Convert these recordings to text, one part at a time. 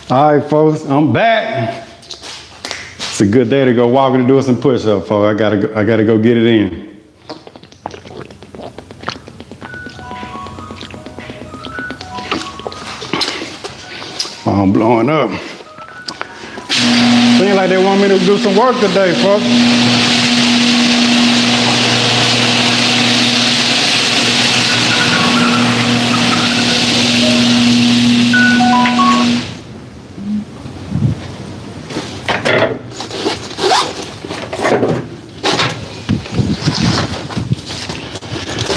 All right, folks, I'm back. It's a good day to go walking and doing some push-ups, folks. I gotta go get it in. I'm blowing up. Seems like they want me to do some work today, folks.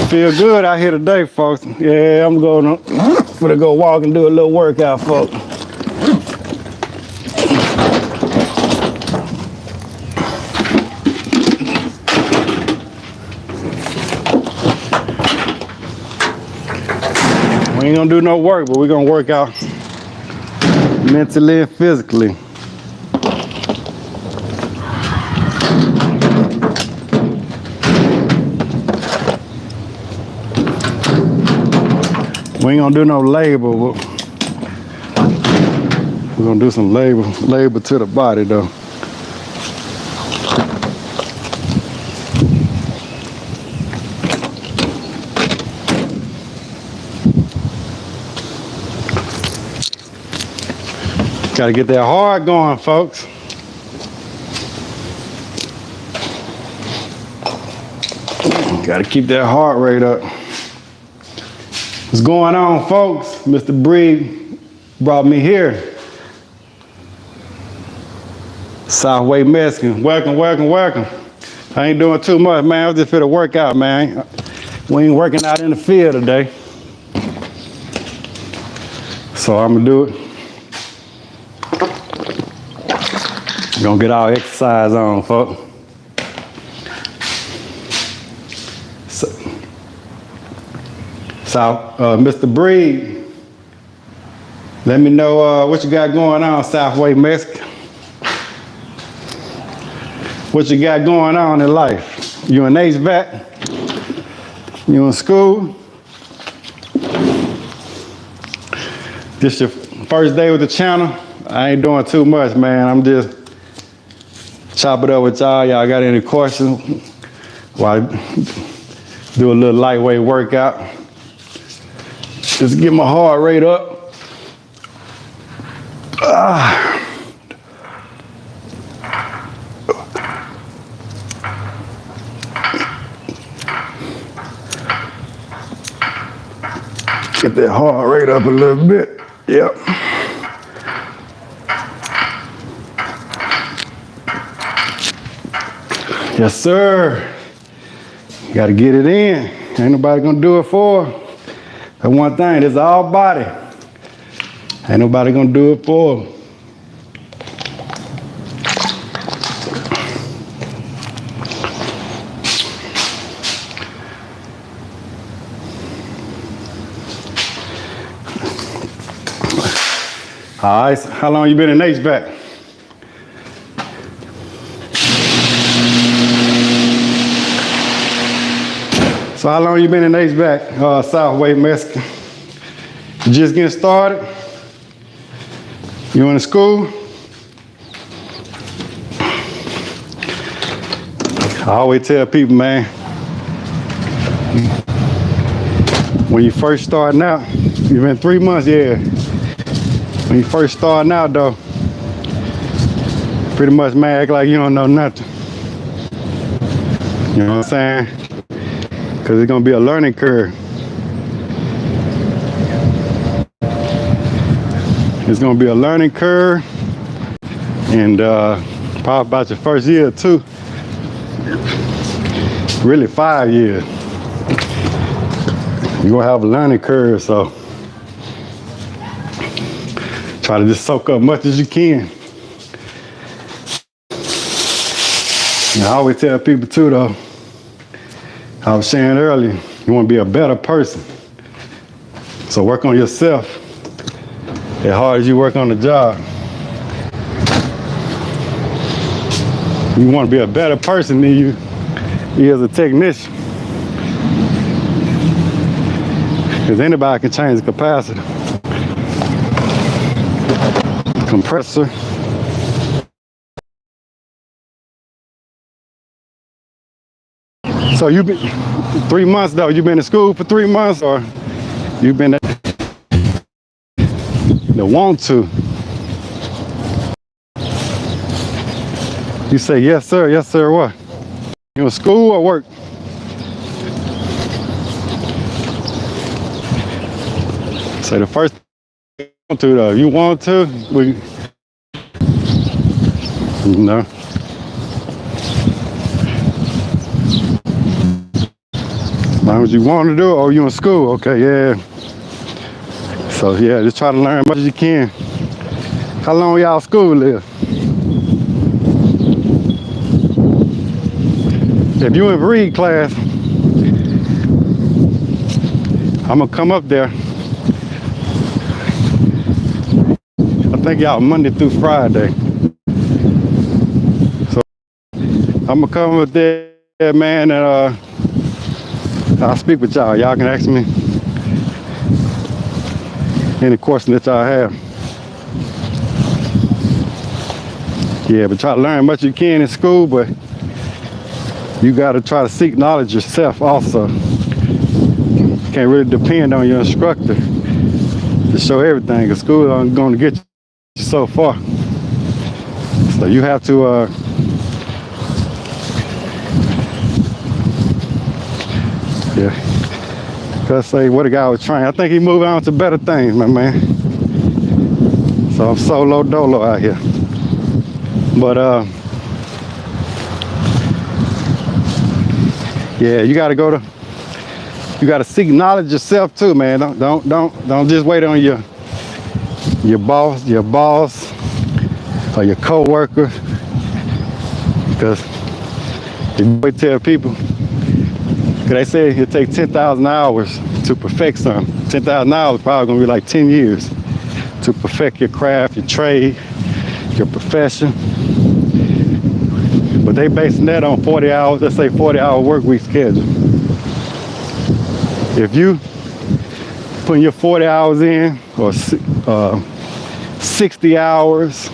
Feel good out here today, folks. Yeah, I'm gonna go walk and do a little workout, folks. We ain't gonna do no work, but we're gonna work out mentally and physically. We ain't gonna do no labor, but we're gonna do some labor to the body though. Gotta get that heart going, folks. Gotta keep that heart rate up. What's going on, folks? Mr. Bree brought me here. Southway Mexican, welcome, welcome, welcome. I ain't doing too much, man. I was just finna work out, man. We ain't working out in the field today. So I'm gonna do it. Gonna get our exercise on, folks. So, Mr. Breed, let me know what you got going on, Southway Mexican. What you got going on in life? You in HVAC? You in school? This your first day with the channel? I ain't doing too much, man. I'm just chop it up with y'all. Y'all got any questions? While I do a little lightweight workout. Just get my heart rate up. Get that heart rate up a little bit. Yep. Yes, sir. You gotta get it in. Ain't nobody gonna do it for her. That one thing, it's all body. Ain't nobody gonna do it for her. All right, so how long you been in HVAC? So how long you been in HVAC, Southway Mexican? You just getting started? You in school? I always tell people, man, when you first starting out, you've been 3 months, yeah. When you first starting out though, pretty much, man, act like you don't know nothing. You know what I'm saying? Because it's going to be a learning curve. It's going to be a learning curve. And probably about your first year or two. Really 5 years. You're going to have a learning curve, so try to just soak up much as you can. And I always tell people too though, I was saying earlier, you want to be a better person. So work on yourself as hard as you work on the job. You want to be a better person than you as a technician. Because anybody can change the capacity. compressor. So you've been 3 months though. You've been in school for 3 months, or you've been the want to? You say yes sir, yes sir. What? You in school or work? Say the first thing you want to though. You want to? No. As long as you want to do it, or you in school, okay, yeah. So yeah, just try to learn as much as you can. How long y'all school live? If you in read class, I'm gonna come up there. I think y'all Monday through Friday. So I'm gonna come up there, man, and I'll speak with y'all. Y'all can ask me any question that y'all have. Yeah, but try to learn as much as you can in school, but you gotta try to seek knowledge yourself also. Can't really depend on your instructor to show everything, because school isn't gonna get you so far. So you have to yeah. Cause say what a guy was trying. I think he moving on to better things, my man. So I'm solo dolo out here. But yeah, you gotta seek knowledge yourself too, man. Don't just wait on your boss or your co-worker. Because if you wait tell people, they say it takes 10,000 hours to perfect something. 10,000 hours probably gonna be like 10 years to perfect your craft, your trade, your profession. But they basing that on 40 hours, let's say 40-hour work week schedule. If you putting your 40 hours in, or 60 hours,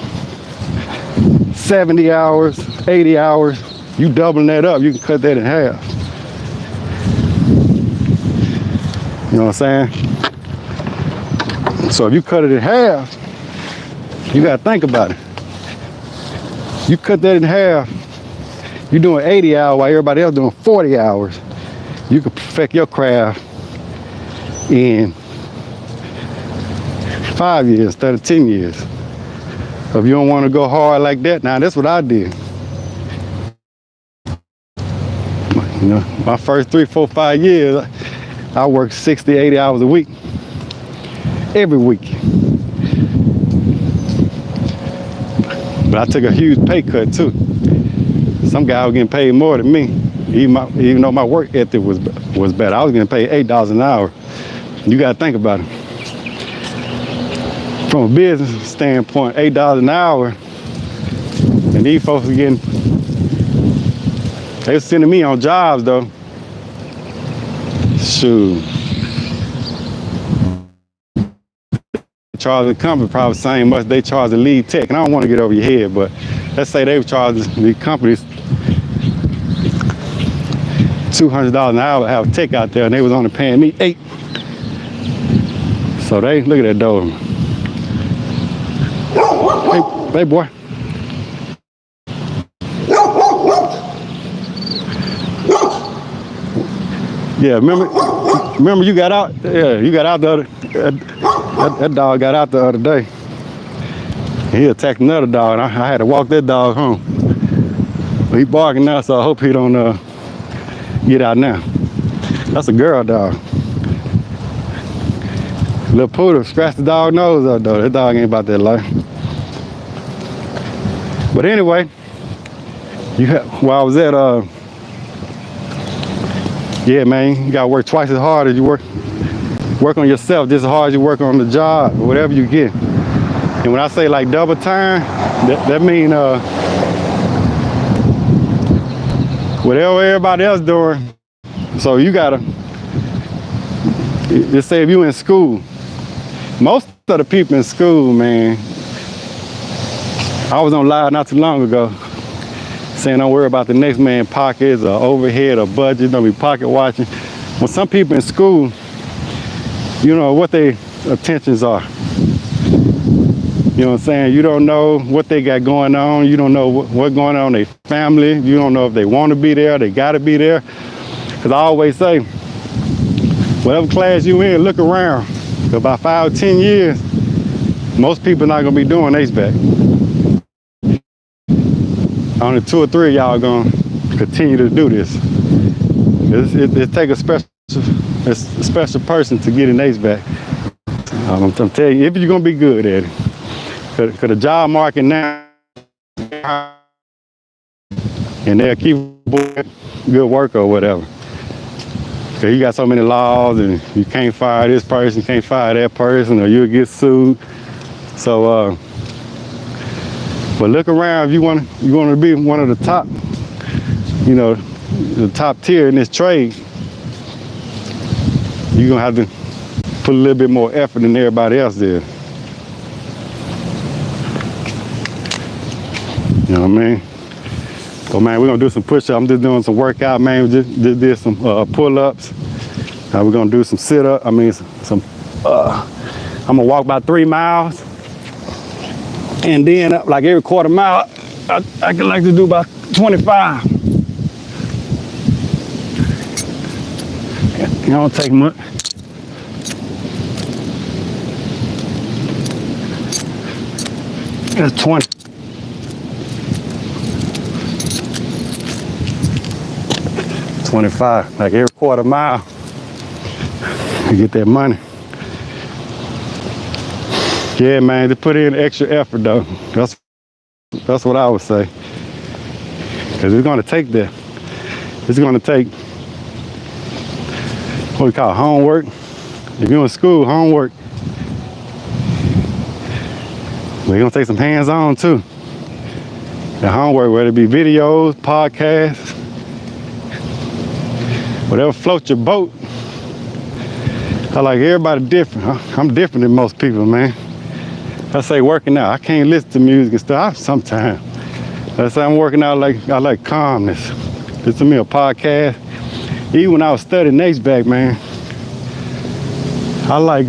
70 hours, 80 hours, you doubling that up, you can cut that in half. You know what I'm saying? So if you cut it in half, you gotta think about it. You cut that in half, you're doing 80 hours while everybody else doing 40 hours. You can perfect your craft in 5 years instead of 10 years. So if you don't want to go hard like that, now that's what I did. You know, my first 3, 4, 5 years, I worked 60, 80 hours a week, every week. But I took a huge pay cut too. Some guy was getting paid more than me, even though my work ethic was better. I was getting paid $8 an hour. You gotta think about it. From a business standpoint, $8 an hour, and these folks were getting, they were sending me on jobs though. Shoot. Charge the company probably the same much they charge the lead tech, and I don't want to get over your head, but let's say they charge the companies $200 an hour to have a tech out there, and they was only paying me $8. So they look at that door. Hey boy. Yeah, remember you got out? Yeah, you got out the other. That dog got out the other day. He attacked another dog, and I had to walk that dog home. But he barking now, so I hope he don't get out now. That's a girl dog. Little poodle scratched the dog nose up though. That dog ain't about that life. But anyway, while I was at yeah, man, you gotta work twice as hard as you work on yourself, just as hard as you work on the job or whatever you get. And when I say like double time, that mean whatever everybody else doing. So you gotta, let's say if you in school, most of the people in school, man, I was on live not too long ago saying don't worry about the next man's pockets or overhead or budget, don't be pocket watching. Well, some people in school, you know what their intentions are. You know what I'm saying? You don't know what they got going on. You don't know what's going on in their family. You don't know if they want to be there, they got to be there. Because I always say, whatever class you in, look around. For about 5 or 10 years, most people not going to be doing HVAC. Only 2 or 3 of y'all going to continue to do this. It takes a special person to get in HVAC. I'm telling you, if you're going to be good at it. Because the job market now, and they'll keep good work or whatever. Because you got so many laws and you can't fire this person, you can't fire that person, or you'll get sued. So, but look around if you want to be one of the top, you know, the top tier in this trade, you're going to have to put a little bit more effort than everybody else did. You know what I mean? So man, we're gonna do some push-ups. I'm just doing some workout, man. We just did some pull-ups. Now we're gonna do some sit-up. I'm gonna walk about 3 miles. And then like every quarter mile, I can like to do about 25. It don't take much. That's 20. 25, like every quarter mile, to get that money. Yeah, man, to put in extra effort though. That's what I would say. Cause it's gonna take that. It's gonna take what we call homework. If you're in school, homework. We're gonna take some hands-on too. The homework, whether it be videos, podcasts, whatever floats your boat. I like everybody different. I'm different than most people, man. I say working out, I can't listen to music and stuff sometimes. I say I'm working out, I like calmness. Listen to me a podcast. Even when I was studying HVAC, man, I like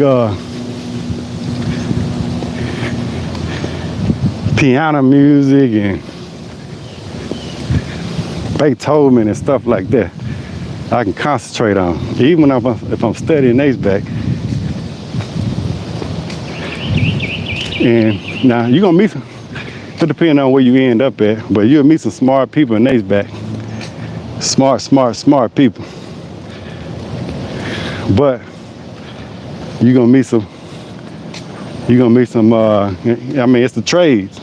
piano music and Beethoven and stuff like that. I can concentrate on, even if I'm studying HVAC. And now you're gonna meet some, it depends on where you end up at, but you'll meet some smart people in HVAC. Smart people. But you're gonna meet some, I mean, it's the trades.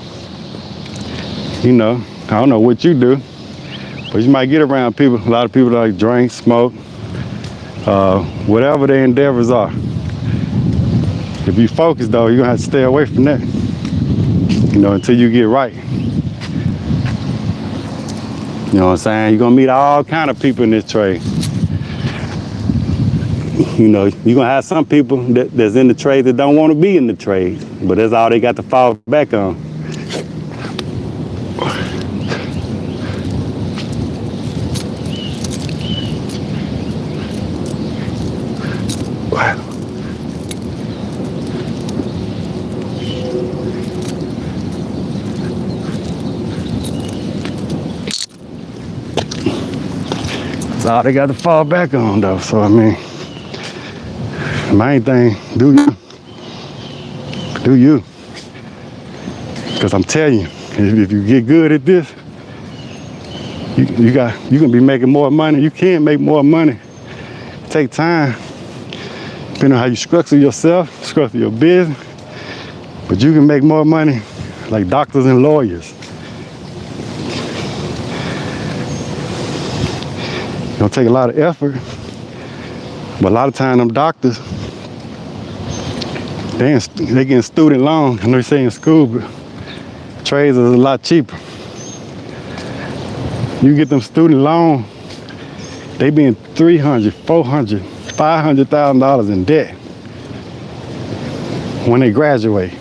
You know, I don't know what you do, but you might get around people, a lot of people that like drink, smoke, whatever their endeavors are. If you focus though, you're gonna have to stay away from that, you know, until you get right. You know what I'm saying? You're gonna meet all kind of people in this trade. You know, you're gonna have some people that's in the trade that don't want to be in the trade, but that's all they got to fall back on. That's all they got to fall back on though. So I mean, the main thing, do you. Because I'm telling you, if you get good at this, you can be making more money. You can make more money. Take time, depending on how you structure yourself, structure your business. But you can make more money like doctors and lawyers. It'll take a lot of effort, but a lot of time them doctors, they getting student loan. I know you say in school, but trades is a lot cheaper. You get them student loan, they being $300,000, $400,000, $500,000 in debt when they graduate.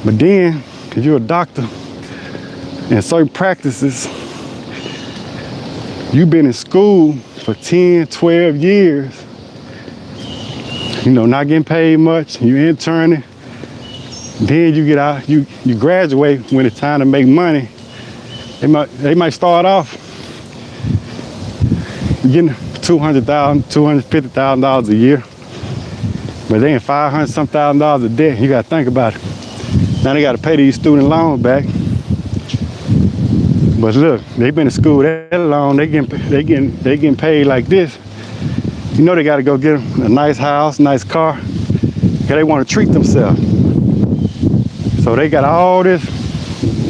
But then, if you're a doctor and certain practices, you've been in school for 10, 12 years, you know, not getting paid much, you interning, then you get out, you graduate when it's time to make money. They might start off getting $200,000, $250,000 a year, but they in $500,000 a debt. You gotta think about it. Now they gotta pay these student loans back. But look, they've been in school that long, they getting paid like this. You know they gotta go get a nice house, nice car, because they wanna treat themselves. So they got all this,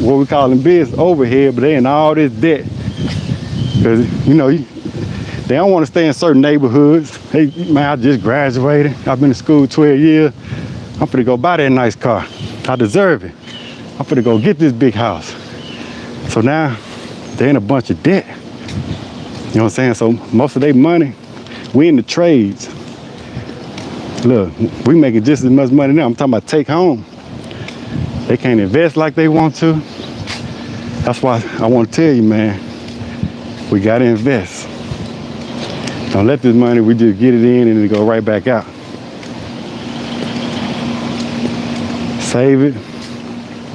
what we call in business, overhead, but they in all this debt. Because, you know, they don't want to stay in certain neighborhoods. Hey, man, I just graduated. I've been in school 12 years. I'm finna go buy that nice car. I deserve it. I'm finna go get this big house. So now they're in a bunch of debt. You know what I'm saying? So most of their money, we in the trades. Look, we making just as much money now. I'm talking about take home. They can't invest like they want to. That's why I want to tell you, man, we got to invest. Don't let this money, we just get it in and it go right back out. Save it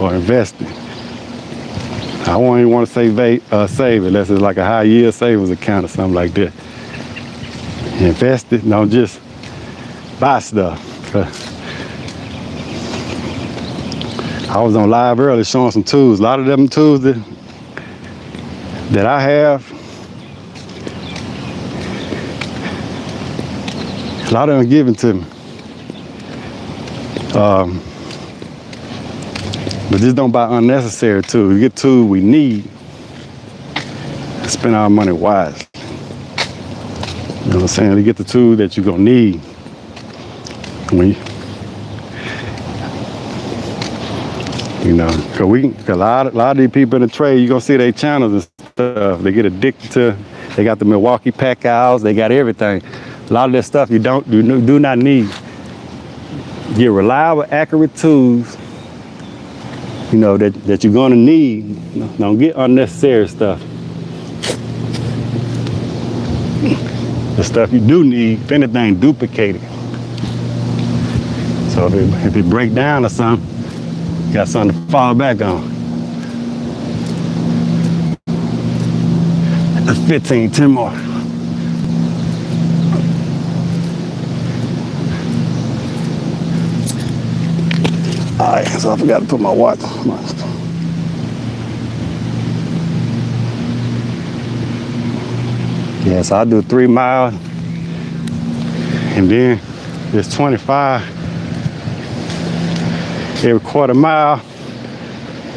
or invest it. I won't even want to say save it unless it's like a high yield savings account or something like that. Invest it, don't just buy stuff. I was on live earlier showing some tools. A lot of them tools that I have, a lot of them are given to me. But just don't buy unnecessary tools. We get tools we need. Spend our money wisely. You know what I'm saying? You get the tools that you're gonna need. You know, cause a lot of these people in the trade, you're gonna see their channels and stuff. They get addicted to. They got the Milwaukee pack owls. They got everything. A lot of that stuff you do not need. Get reliable, accurate tools. You know that you're gonna need. Don't get unnecessary stuff. The stuff you do need, if anything, duplicate it. So if it break down or something, you got something to fall back on. That's 15, 10 more. All right, so I forgot to put my watch on. Yeah, so I do 3 miles, and then it's 25. Every quarter mile,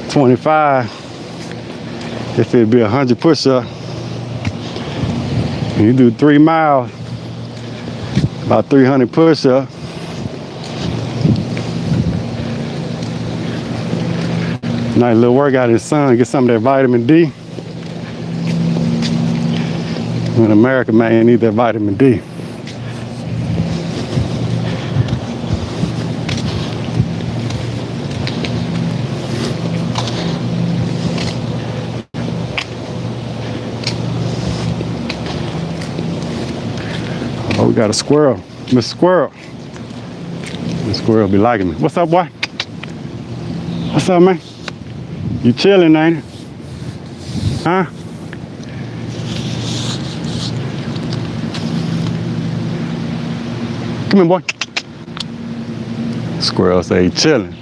25. If it'd be 100 push-ups, and you do 3 miles, about 300 push-ups. Nice little workout in the sun, get some of that vitamin D. In America, man, you need that vitamin D. Oh, we got a squirrel, Miss Squirrel. Miss Squirrel be liking me. What's up, boy? What's up, man? You chilling, ain't it? Huh? Come here, boy. Squirrel say he chilling.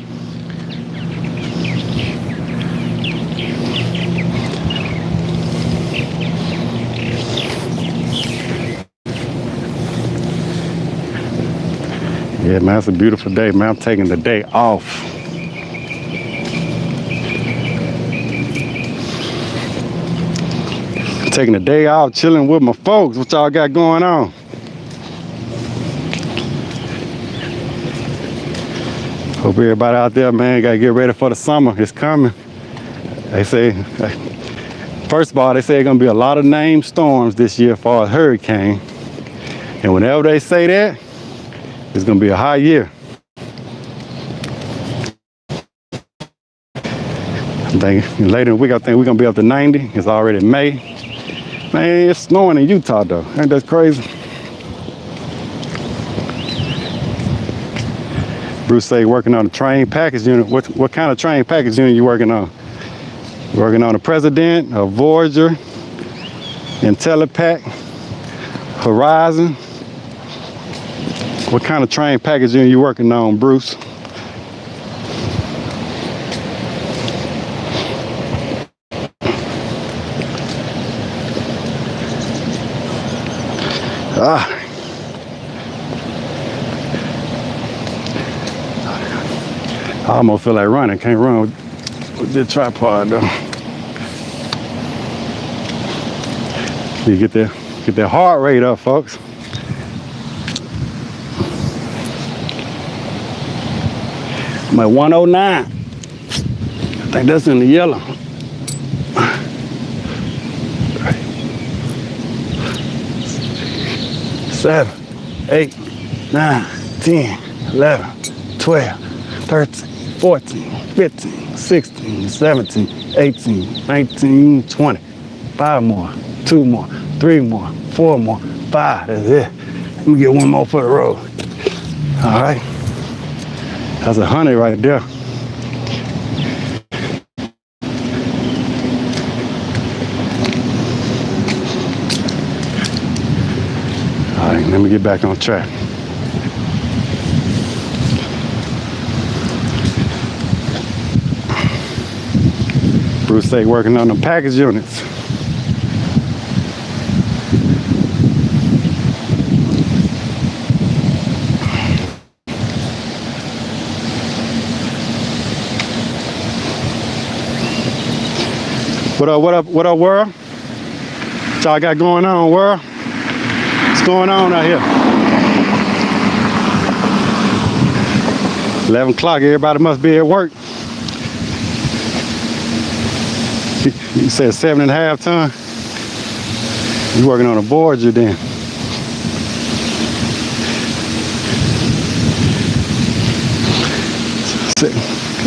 Yeah, man, it's a beautiful day, man. I'm taking the day off. Taking the day off, chilling with my folks. What y'all got going on? Hope everybody out there, man, gotta get ready for the summer. It's coming. They say, first of all, they say it's gonna be a lot of named storms this year for a hurricane. And whenever they say that, it's gonna be a hot year. Later in the week, I think we're gonna be up to 90. It's already May. Man, it's snowing in Utah though. Ain't that crazy? Bruce say working on a train package unit. What kind of train package unit you working on? Working on a President, a Voyager, IntelliPack, Horizon. What kind of train package unit you working on, Bruce? I almost feel like running. Can't run with this tripod though. You get that heart rate up, folks. I'm at 109. I think that's in the yellow. 7, 8, 9, 10, 11, 12, 13, 14, 15, 16, 17, 18, 19, 20. 5 more, 2 more, 3 more, 4 more, 5. That's it. Let me get one more for the road. All right. That's 100 right there. All right, let me get back on track. Bruce say working on the package units. What up, world? What y'all got going on, world? What's going on out here? 11 o'clock, everybody must be at work. You said 7.5 ton? You working on a Voyager then?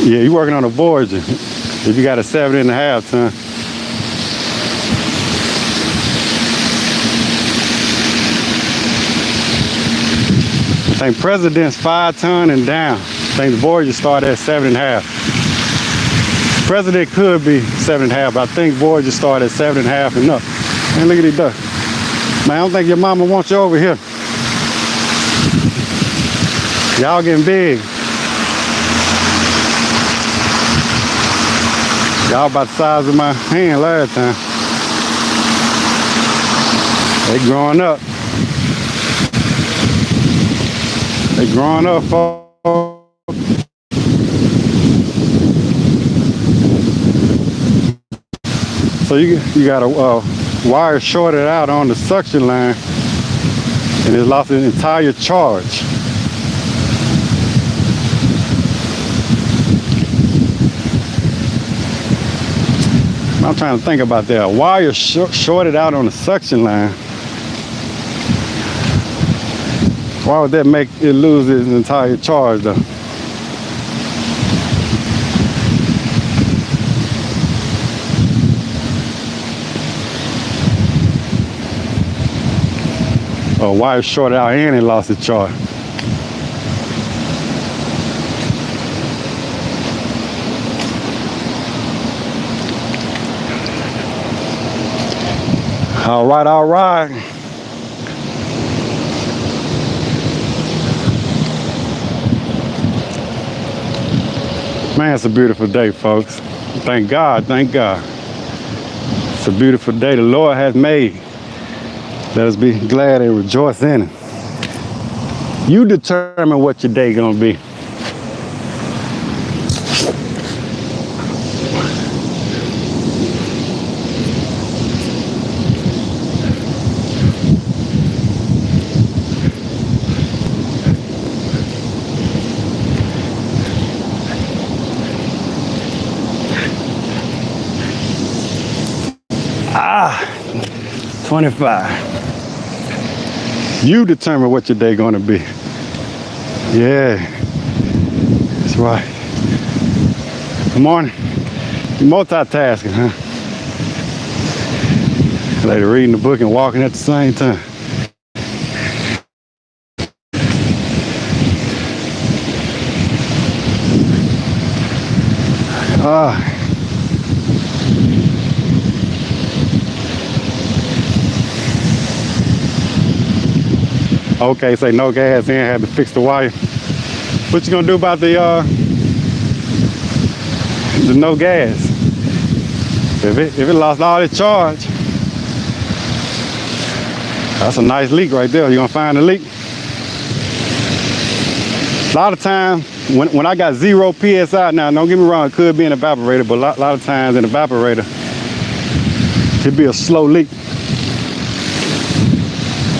Yeah, you working on a Voyager. If you got a 7.5 ton. I think President's 5 ton and down. I think the Voyager started at 7.5. President could be 7.5, but I think Voyager started at 7.5 and up. Man, look at these ducks. Man, I don't think your mama wants you over here. Y'all getting big. Y'all about the size of my hand last time. They growing up. They growing up, folks. So you got a wire shorted out on the suction line, and it lost an entire charge. I'm trying to think about that. A wire shorted out on the suction line. Why would that make it lose its entire charge though? A wire shorted out and it lost its charge. All right, all right. Man, it's a beautiful day, folks. Thank God, thank God. It's a beautiful day the Lord has made. Let us be glad and rejoice in it. You determine what your day gonna be. Ah, 25. You determine what your day gonna be. Yeah, that's right. Good morning. Multitasking, huh? Like reading the book and walking at the same time. Okay, say no gas in, had to fix the wire. What you gonna do about the no gas? If it lost all its charge, that's a nice leak right there. You gonna find the leak? A lot of times, when I got 0 PSI, now don't get me wrong, it could be an evaporator, but a lot of times an evaporator, it'd be a slow leak.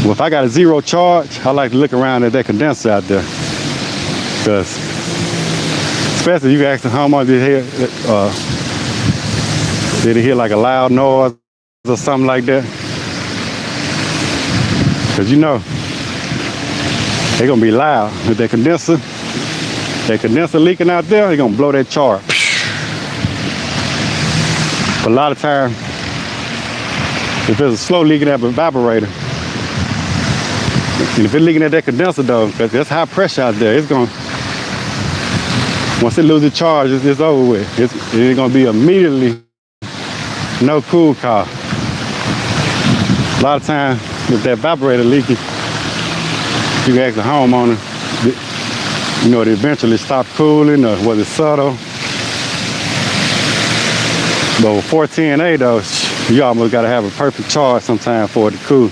Well, if I got a 0 charge, I like to look around at that condenser out there. Because, especially if you ask the homeowner, did he hear like a loud noise or something like that? Because you know, they're gonna be loud. With that condenser leaking out there, they're gonna blow that charge. But a lot of times, if there's a slow leaking at the evaporator, and if it's leaking at that condenser though, because there's high pressure out there, it's gonna, once it loses charge, it's over with. It's gonna be immediately no cool car. A lot of times, if that evaporator leaking, you can ask the homeowner, you know, it eventually stop cooling or was it subtle. But with 410A though, you almost gotta have a perfect charge sometime for it to cool.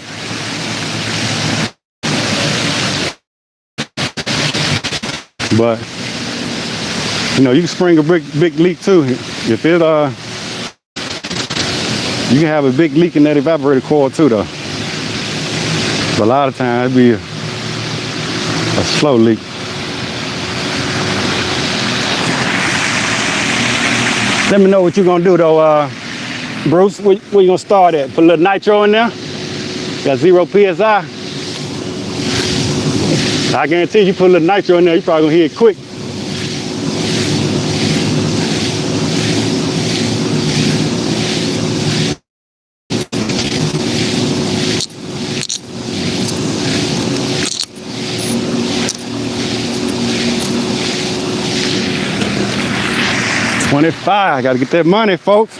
But you know, you can spring a big leak too. If it you can have a big leak in that evaporator coil too though. But a lot of times it'd be a slow leak. Let me know what you're gonna do though, Bruce. Where you gonna start at? Put a little nitro in there. Got 0 PSI. I guarantee you put a little nitro in there, you're probably gonna hear it quick. $25, gotta get that money, folks.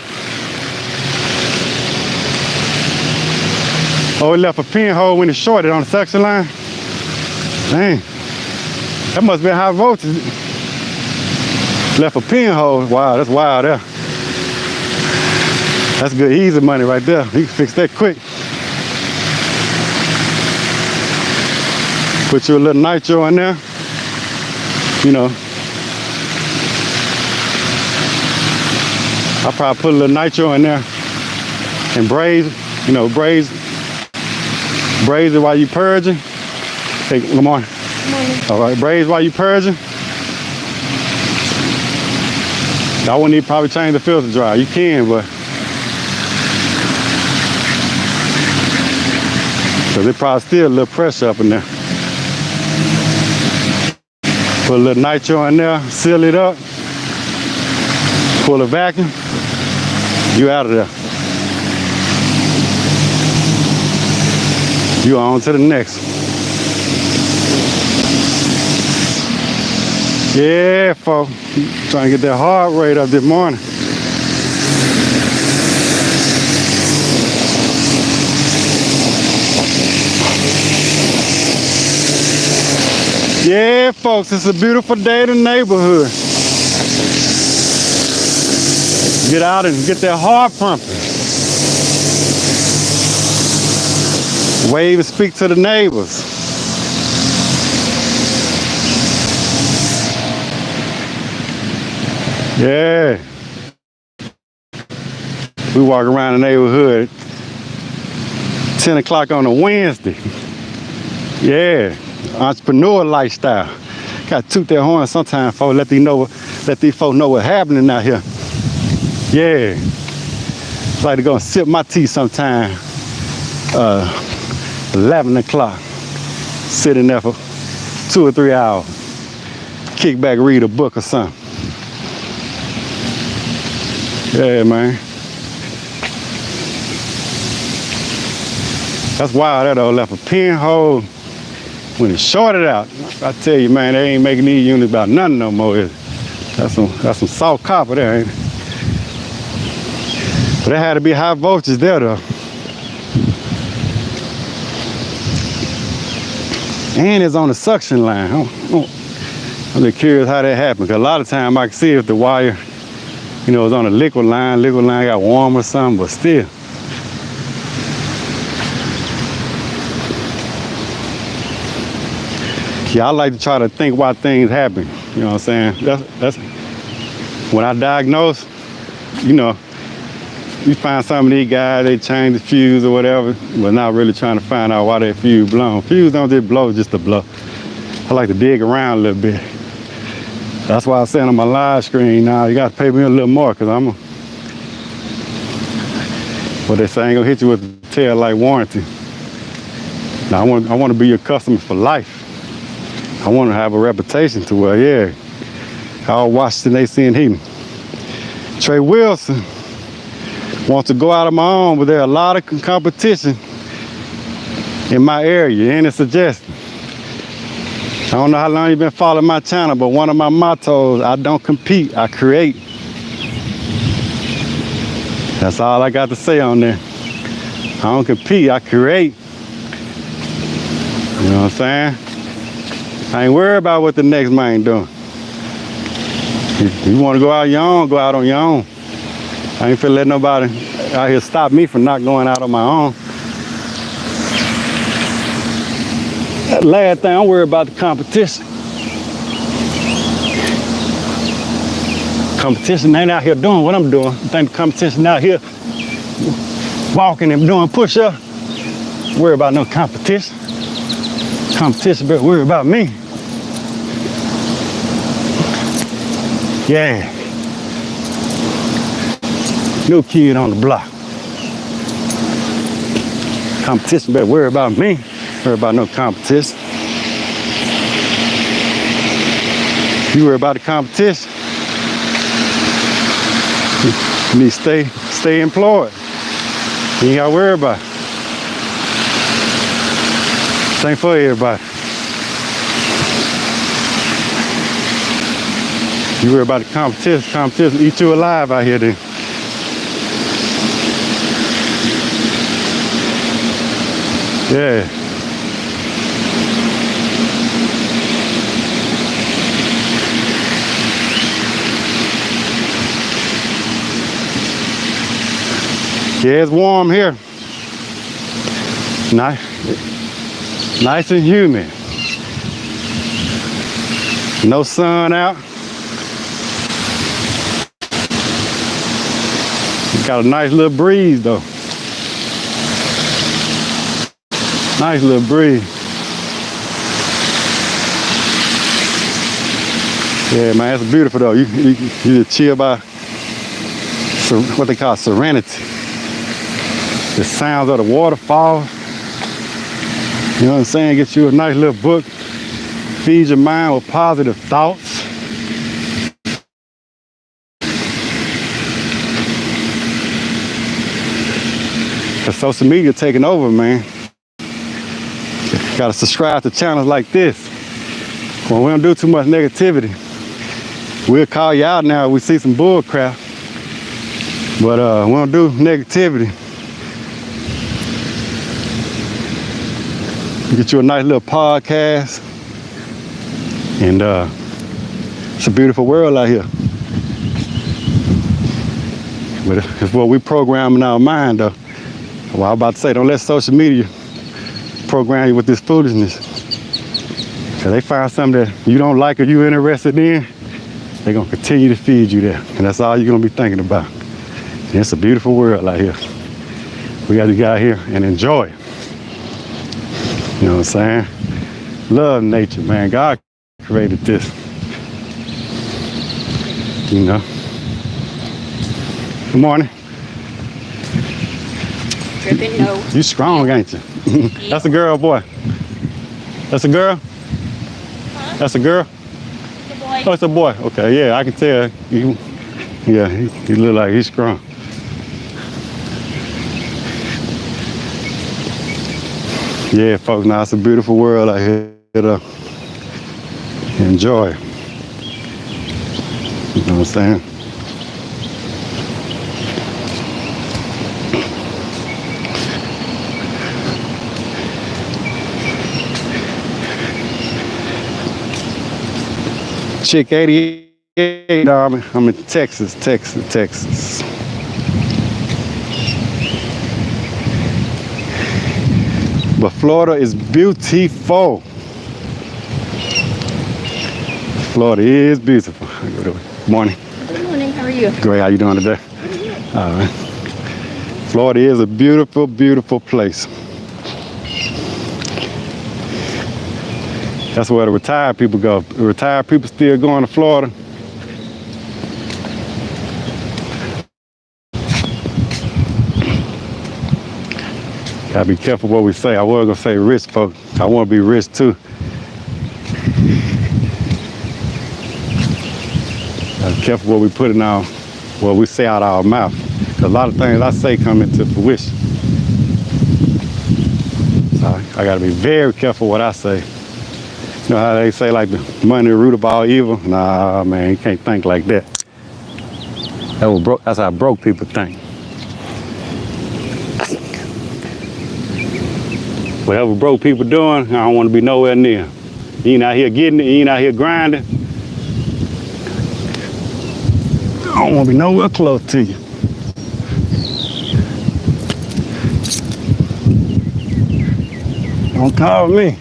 Oh, it left a pinhole when it shorted on the section line. Dang, that must be high voltage. Left a pinhole. Wow, that's wild there. That's good, easy money right there. You can fix that quick. Put you a little nitro in there. You know, I'll probably put a little nitro in there and braise, you know, braise it while you purging. Hey, good morning. Good morning. All right, braise while you purging. I wouldn't even probably change the filter dryer. You can, but because it probably still a little pressure up in there. Put a little nitro in there, seal it up, pull a vacuum, you out of there. You on to the next one. Yeah, folks, trying to get that heart rate up this morning. Yeah, folks, it's a beautiful day in the neighborhood. Get out and get that heart pumping. Wave and speak to the neighbors. Yeah. We walk around the neighborhood 10 o'clock on a Wednesday. Yeah. Entrepreneur lifestyle. Got to toot their horn sometimes, folks. Let these folks know what's happening out here. Yeah. Like to go and sip my tea sometime. 11 o'clock. Sitting there for 2 or 3 hours. Kick back, read a book or something. Yeah, man. That's wild. That old left a pinhole when it shorted out. I tell you, man, they ain't making these units about nothing no more. That's some soft copper there, ain't it? But there had to be high voltage there, though. And it's on the suction line. I'm just curious how that happened, because a lot of times I can see if the wire, you know, is on a liquid line got warm or something, but still. Yeah, I like to try to think why things happen. You know what I'm saying? That's when I diagnose, you know, you find some of these guys, they change the fuse or whatever, but not really trying to find out why that fuse blown. Fuse don't just blow just to blow. I like to dig around a little bit. That's why I said on my live screen now, you got to pay me a little more, because what they say, I ain't gonna hit you with a tail light warranty. Now, I want to be your customer for life. I want to have a reputation to where, yeah, all Washington AC Heating. Trey Wilson wants to go out on my own, but there's a lot of competition in my area. Any suggestion? I don't know how long you've been following my channel, but one of my mottos, I don't compete, I create. That's all I got to say on there. I don't compete, I create. You know what I'm saying? I ain't worried about what the next man doing. If you want to go out your own, go out on your own. I ain't finna let nobody out here stop me from not going out on my own. That last thing, I'm worried about the competition. Competition ain't out here doing what I'm doing. I think the competition out here walking and doing push-ups. Worry about no competition. Competition better worry about me. Yeah. New kid on the block. Competition better worry about me. Worry about no competition. You worry about the competition. You need to stay employed. You ain't gotta worry about it. Same for everybody. You worry about the competition eat you alive out here then. Yeah. Yeah, it's warm here. Nice and humid. No sun out. Got a nice little breeze though. Nice little breeze. Yeah, man, it's beautiful though. You just chill by what they call serenity. The sounds of the waterfall. You know what I'm saying? Get you a nice little book. Feed your mind with positive thoughts. Cause social media taking over, man. Gotta subscribe to channels like this. When we don't do too much negativity, we'll call you out now if we see some bull crap. But we don't do negativity. Get you a nice little podcast. And it's a beautiful world out here. But it's what we program in our mind though. Well, I was about to say, don't let social media program you with this foolishness. Cause they find something that you don't like or you interested in, they're gonna continue to feed you there. And that's all you're gonna be thinking about. And it's a beautiful world out here. We gotta get out here and enjoy it. You know what I'm saying? Love nature, man. God created this. You know. Good morning. Dripping nose. You strong, ain't you? That's a girl, boy. That's a girl? Huh? That's a girl? It's a boy. Oh, it's a boy. Okay, yeah, I can tell. Yeah, he look like he's strong. Yeah, folks, now it's a beautiful world out here to enjoy. You know what I'm saying? Chick 88, I'm in Texas. But Florida is beautiful. Florida is beautiful. Good morning. Good morning, how are you? Great, how you doing today? All right. Florida is a beautiful, beautiful place. That's where the retired people go. The retired people still going to Florida. Gotta be careful what we say. I was gonna say rich folks. I want to be rich too. Gotta be careful what we put in our, what we say out our mouth. 'Cause a lot of things I say come into fruition. So I gotta be very careful what I say. You know how they say like the money the root of all evil? Nah, man, you can't think like that. That's how broke people think. Whatever broke people doing, I don't want to be nowhere near. You ain't out here getting it, you ain't out here grinding. I don't want to be nowhere close to you. Don't call me.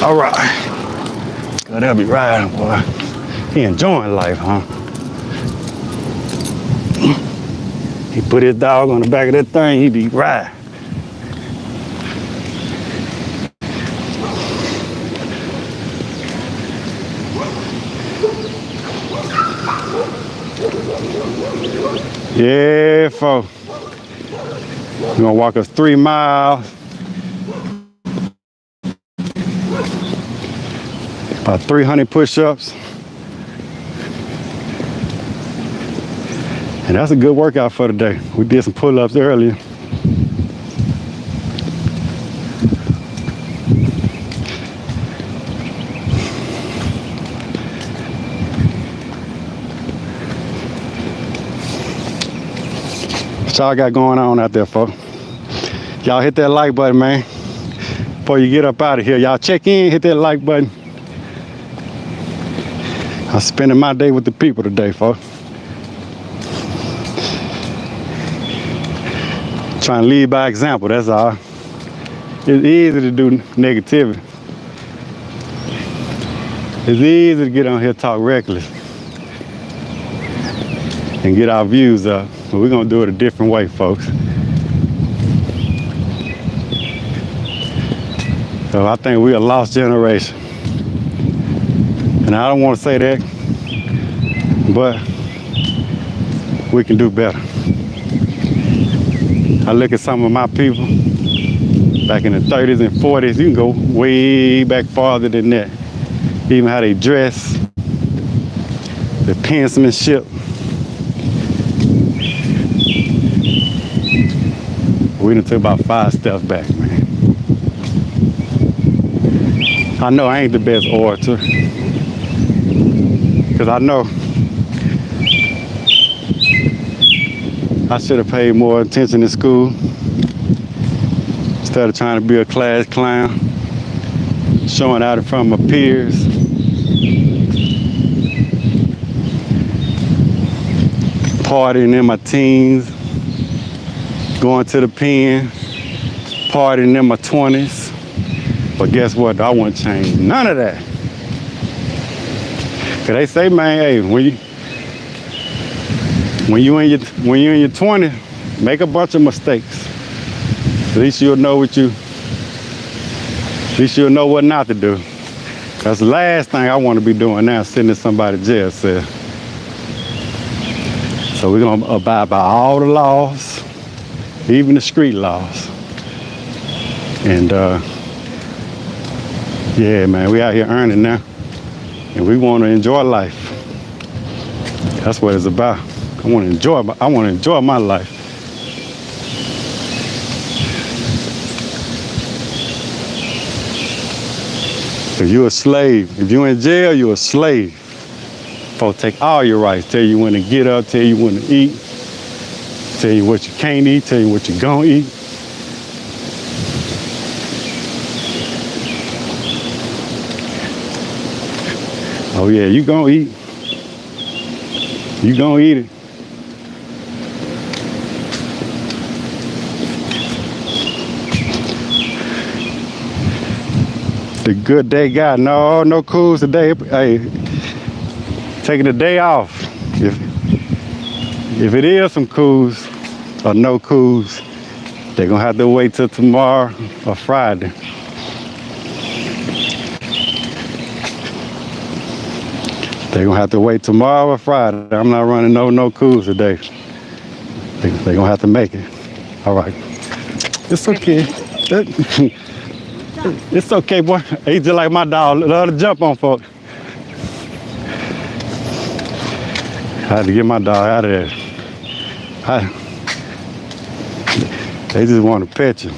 All right. God, they'll be riding, boy. He enjoying life, huh? He put his dog on the back of that thing, he be riding. Yeah, folks. We're gonna walk us 3 miles. About 300 push-ups. And that's a good workout for today. We did some pull-ups earlier. What y'all got going on out there, folks? Y'all hit that like button, man. Before you get up out of here, y'all check in, hit that like button. I'm spending my day with the people today, folks. Trying to lead by example, that's all. It's easy to do negativity. It's easy to get on here, talk reckless, and get our views up. But we're gonna do it a different way, folks. So I think we're a lost generation. And I don't want to say that, but we can do better. I look at some of my people back in the 30s and 40s. You can go way back farther than that. Even how they dress, the penmanship. We done took about 5 steps back, man. I know I ain't the best orator, because I know I should have paid more attention in school instead of trying to be a class clown, showing out in front of my peers. Partying in my teens, going to the pen, partying in my 20s. But guess what? I wouldn't change none of that. Cause they say, man, hey, when you in your 20s, make a bunch of mistakes. At least you'll know what not to do. That's the last thing I want to be doing now, sitting in somebody's jail cell. So we're gonna abide by all the laws, even the street laws. And Yeah, man, we out here earning now, and we want to enjoy life. That's what it's about. I want to enjoy my life. If you're a slave, if you're in jail, you're a slave. Folks take all your rights, tell you when to get up, tell you when to eat, tell you what you can't eat, tell you what you're gonna eat. Oh yeah, you gonna eat. You gonna eat it. The good day guy, no cools today. Hey, taking the day off. If it is some cools or no cools, they're gonna have to wait till tomorrow or Friday. They're gonna have to wait tomorrow or Friday. I'm not running no cools today. They're gonna have to make it. All right. It's okay. It's okay, boy. He's just like my dog. Love to jump on folks. I had to get my dog out of there. They just want to pet you.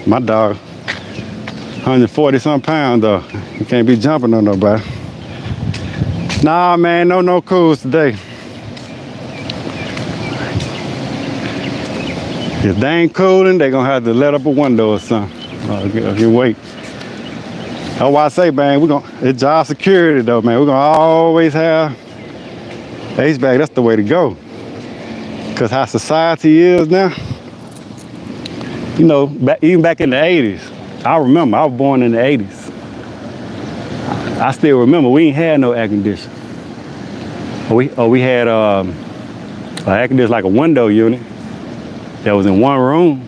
My dog, 140 some pounds though. You can't be jumping on nobody. Nah, man, no cools today. If they ain't cooling, they gonna have to let up a window or something. You wait. That's why I say, man, it's job security though, man. We're gonna always have HVAC. That's the way to go. Cause how society is now, you know, even back in the 80s, I remember, I was born in the 80s. I still remember we ain't had no air conditioning. We had an air conditioner, like a window unit that was in one room.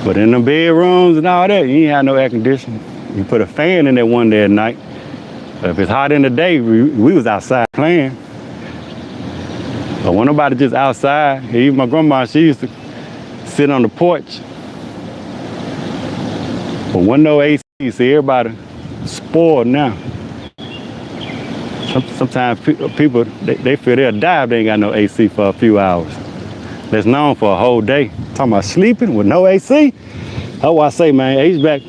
But in the bedrooms and all that, you ain't had no air conditioning. You put a fan in there one day at night. But if it's hot in the day, we was outside playing. But when nobody just outside, even my grandma, she used to sit on the porch. But wasn't no AC, see everybody spoiled now. Sometimes people, they feel they'll die if they ain't got no AC for a few hours. That's known for a whole day. Talking about sleeping with no AC? That's why I say, man, HVAC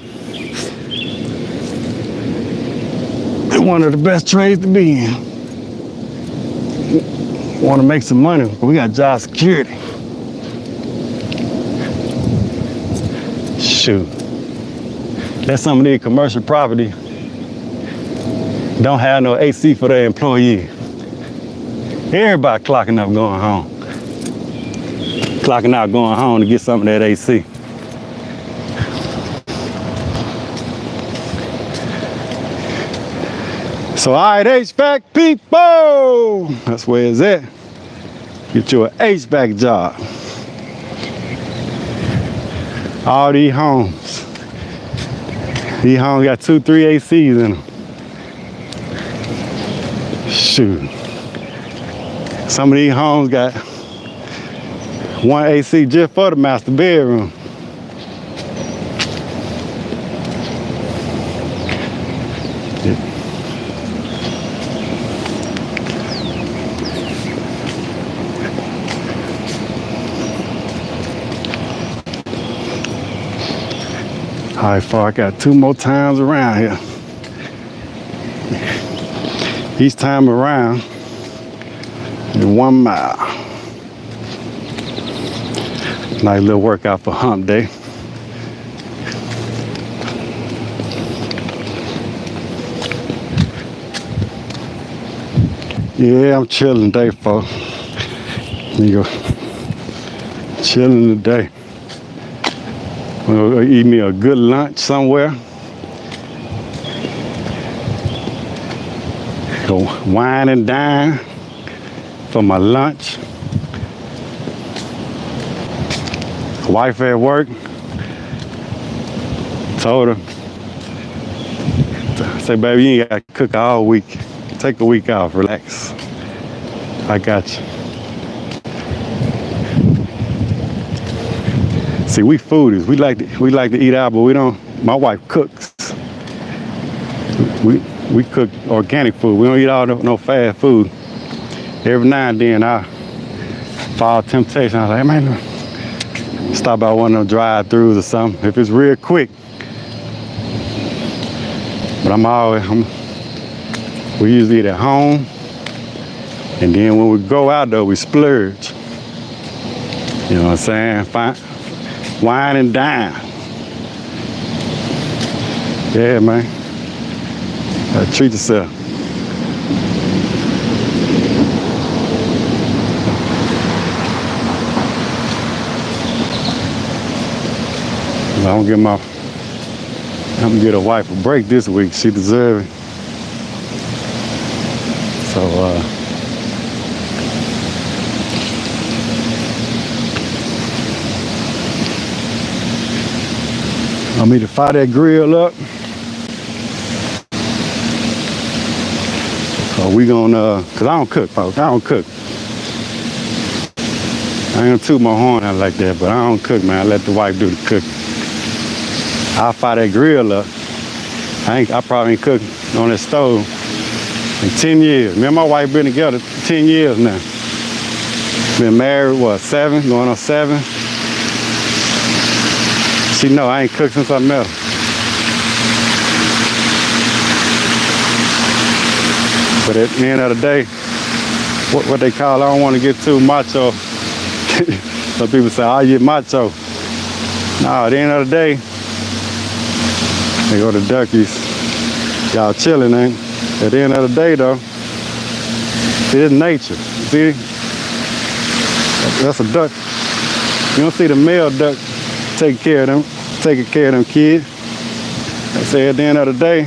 is one of the best trades to be in. Want to make some money, but we got job security. Shoot. That's some of these commercial property don't have no AC for their employees. Everybody clocking up, going home. Clocking out, going home to get some of that AC. So, all right, HVAC people, that's where it's at. Get you an HVAC job. All these homes got 2, 3 ACs in them. Shoot. Some of these homes got 1 AC just for the master bedroom. All right, I got 2 more times around here. Each time around, 1 mile. Nice little workout for hump day. Yeah, I'm chilling today, folks. You go. Chilling today. I'm gonna eat me a good lunch somewhere. Go wine and dine for my lunch. Wife at work. Told her, I say, baby, you ain't got to cook all week. Take a week off, relax. I got you. See, we foodies. We like to eat out, but we don't. My wife cooks. we cook organic food. We don't eat all no fast food. Every now and then I fall temptation. I was like, hey, man, stop by one of them drive-thrus or something. If it's real quick. But we usually eat at home. And then when we go out though, we splurge. You know what I'm saying? Wine and dine. Yeah, man. Gotta treat yourself. I'm gonna get a wife a break this week. She deserves it. So, I'm gonna fire that grill up. So we gonna, cause I don't cook, folks. I don't cook. I ain't gonna toot my horn out like that, but I don't cook, man. I let the wife do the cooking. I'll fire that grill up. I probably ain't cooked on that stove in 10 years. Me and my wife been together 10 years now. Been married, what, 7, going on 7. She know I ain't cooked since I met her. But at the end of the day, what they call, I don't want to get too macho. Some people say, oh, you macho. No, at the end of the day, they go to Duckies. Y'all chilling, ain't? At the end of the day, though, it's nature. See? That's a duck. You don't see the male duck taking care of them kids. I say at the end of the day,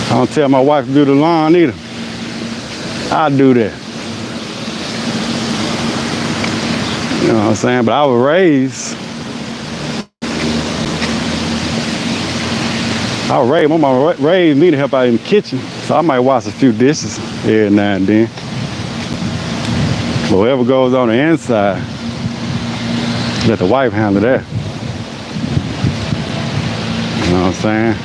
I don't tell my wife to do the lawn either. I do that. You know what I'm saying? But I was raised, my mama raised me to help out in the kitchen. So I might wash a few dishes every now and then. But whatever goes on the inside, let the wife handle that. You know what I'm saying?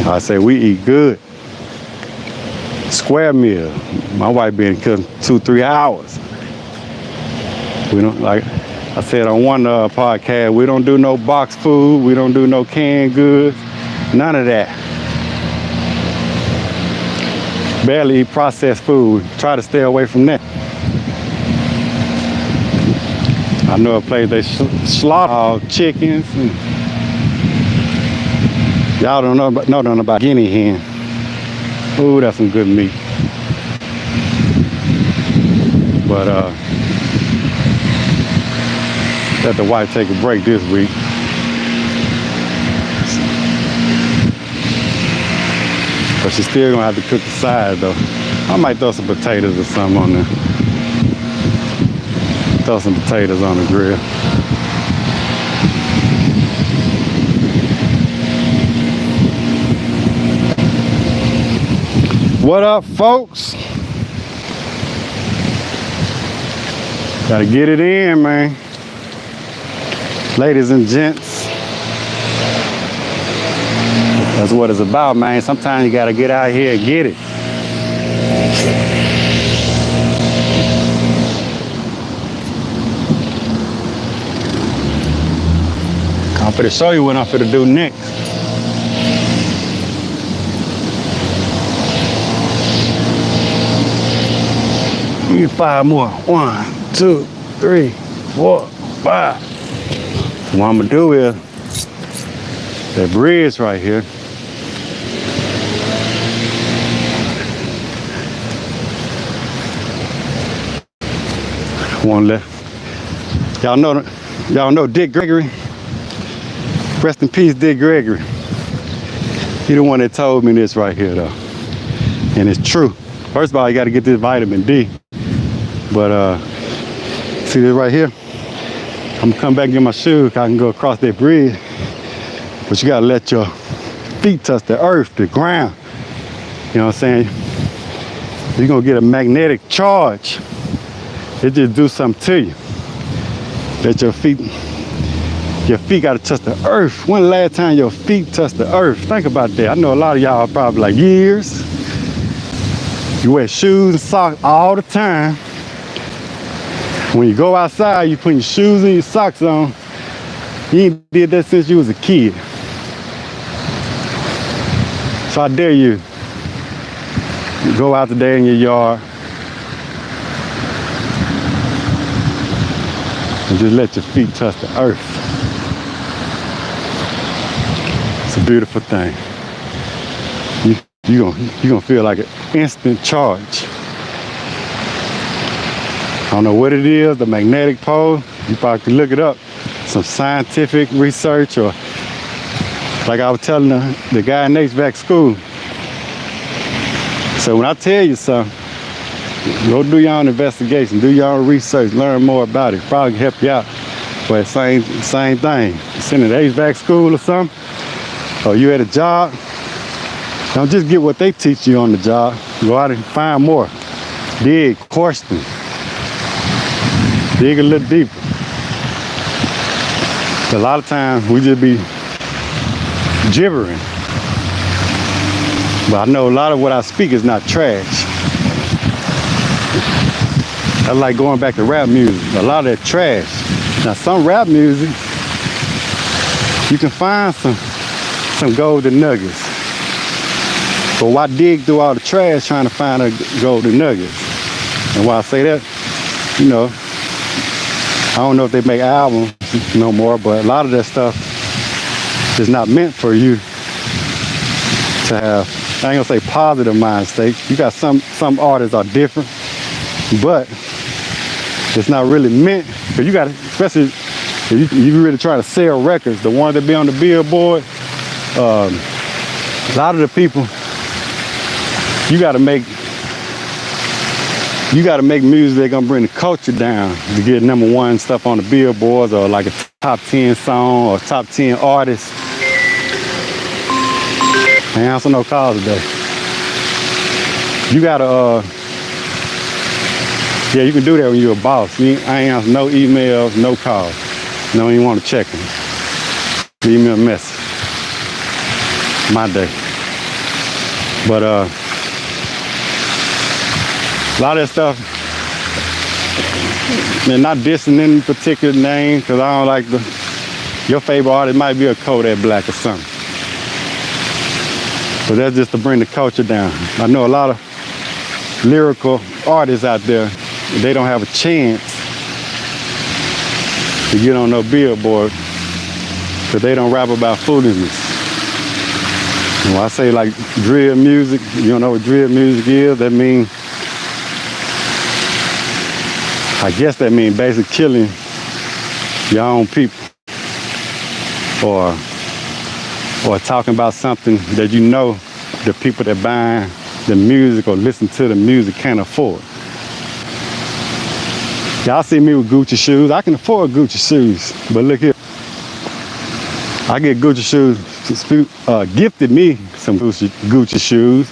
I say we eat good. Square meal. My wife been cooking 2-3 hours. We don't, like I said on one podcast, we don't do no box food. We don't do no canned goods. None of that. Barely eat processed food. Try to stay away from that. I know a place they slaughter all chickens. Y'all don't know nothing about guinea hen. Ooh, that's some good meat. But let the wife take a break this week. But she's still gonna have to cook the sides though. I might throw some potatoes or something on there. Throw some potatoes on the grill. What up, folks? Gotta get it in, man. Ladies and gents. That's what it's about, man. Sometimes you gotta get out here and get it. I'm finna show you what I'm finna do next. Give me 5 more. 1, 2, 3, 4, 5. What I'm gonna do is that bridge right here. One left. Y'all know Dick Gregory. Rest in peace, Dick Gregory. He the one that told me this right here though. And it's true. First of all, you gotta get this vitamin D. But see this right here? I'm gonna come back and get my shoes. I can go across that bridge. But you gotta let your feet touch the earth, the ground. You know what I'm saying? You're gonna get a magnetic charge. It just do something to you. Let your feet Your feet gotta touch the earth. When the last time your feet touched the earth? Think about that. I know a lot of y'all probably like years. You wear shoes and socks all the time. When you go outside, you put your shoes and your socks on. You ain't did that since you was a kid. So I dare you, go out today in your yard and just let your feet touch the earth. It's a beautiful thing. You're gonna feel like an instant charge. I don't know what it is, the magnetic pole. You probably can look it up. Some scientific research, or like I was telling the guy in HVAC school. So when I tell you something, go do your own investigation, do your own research, learn more about it. Probably help you out. But same thing. It's in an HVAC school or something, or you at a job. Don't just get what they teach you on the job. Go out and find more. Dig, question. Dig a little deeper. A lot of times we just be gibbering. But I know a lot of what I speak is not trash. I like going back to rap music. A lot of that trash. Now some rap music, you can find some golden nuggets. But why dig through all the trash trying to find a golden nuggets? And why I say that, you know, I don't know if they make albums no more, but a lot of that stuff is not meant for you to have, I ain't gonna say positive mind states. You got some artists are different, but it's not really meant, because you got, especially if you really trying to sell records, the ones that be on the billboard, a lot of the people, you gotta make music that's gonna bring the culture down to get #1 stuff on the billboards, or like a top 10 song or top 10 artist. I ain't answer no calls today. You gotta, yeah, you can do that when you're a boss. I ain't answer no emails, no calls. You don't even want to check them. Leave me a message. My day. But a lot of that stuff, and not dissing any particular name, because I don't like your favorite artist might be a Kodak Black or something. But that's just to bring the culture down. I know a lot of lyrical artists out there, they don't have a chance to get on no billboard because they don't rap about foolishness. And when I say like drill music, you don't know what drill music is, that means, I guess that means basically killing your own people, or talking about something that you know the people that buy the music or listen to the music can't afford. Y'all see me with Gucci shoes. I can afford Gucci shoes, but look here. I get Gucci shoes, gifted me some Gucci shoes.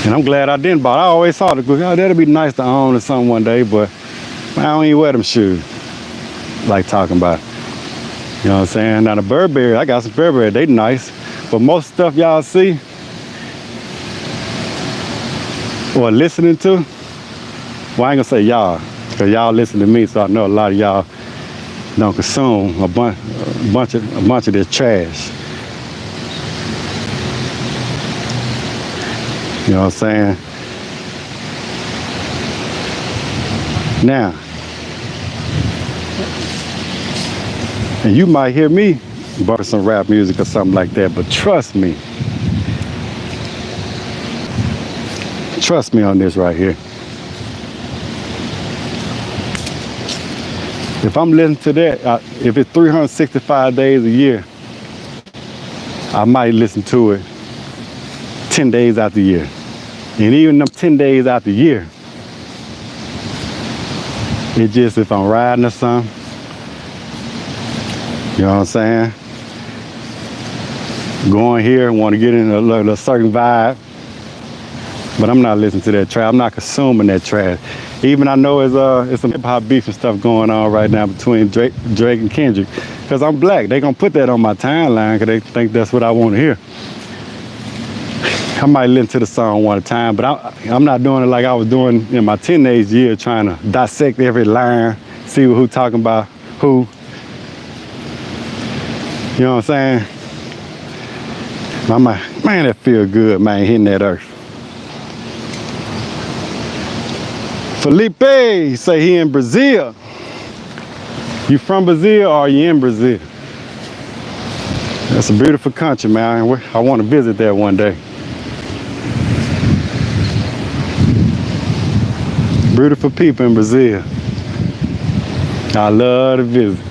And I'm glad I didn't buy it. I always thought, oh, that'd be nice to own or something one day, but I don't even wear them shoes. Like talking about, you know what I'm saying? Now the Burberry, I got some Burberry, they nice, but most stuff y'all see or listening to, well, I ain't gonna say y'all, because y'all listen to me, so I know a lot of y'all don't consume a bunch of this trash. You know what I'm saying? Now, and you might hear me bump some rap music or something like that, but trust me on this right here. If I'm listening to that, if it's 365 days a year, I might listen to it 10 days out the year. And even them 10 days out the year, it's just if I'm riding or something, you know what I'm saying? Going here, want to get in a certain vibe, but I'm not listening to that trash. I'm not consuming that trash. Even I know it's some hip hop beef and stuff going on right now between Drake and Kendrick. Because I'm black. They gonna put that on my timeline because they think that's what I want to hear. I might listen to the song one time, but I'm not doing it like I was doing in my teenage year, trying to dissect every line, see who talking about who. You know what I'm saying? Man, that feel good, man, hitting that earth. Felipe say he in Brazil. You from Brazil or are you in Brazil? That's a beautiful country, man. I want to visit there one day. Beautiful people in Brazil. I love to visit.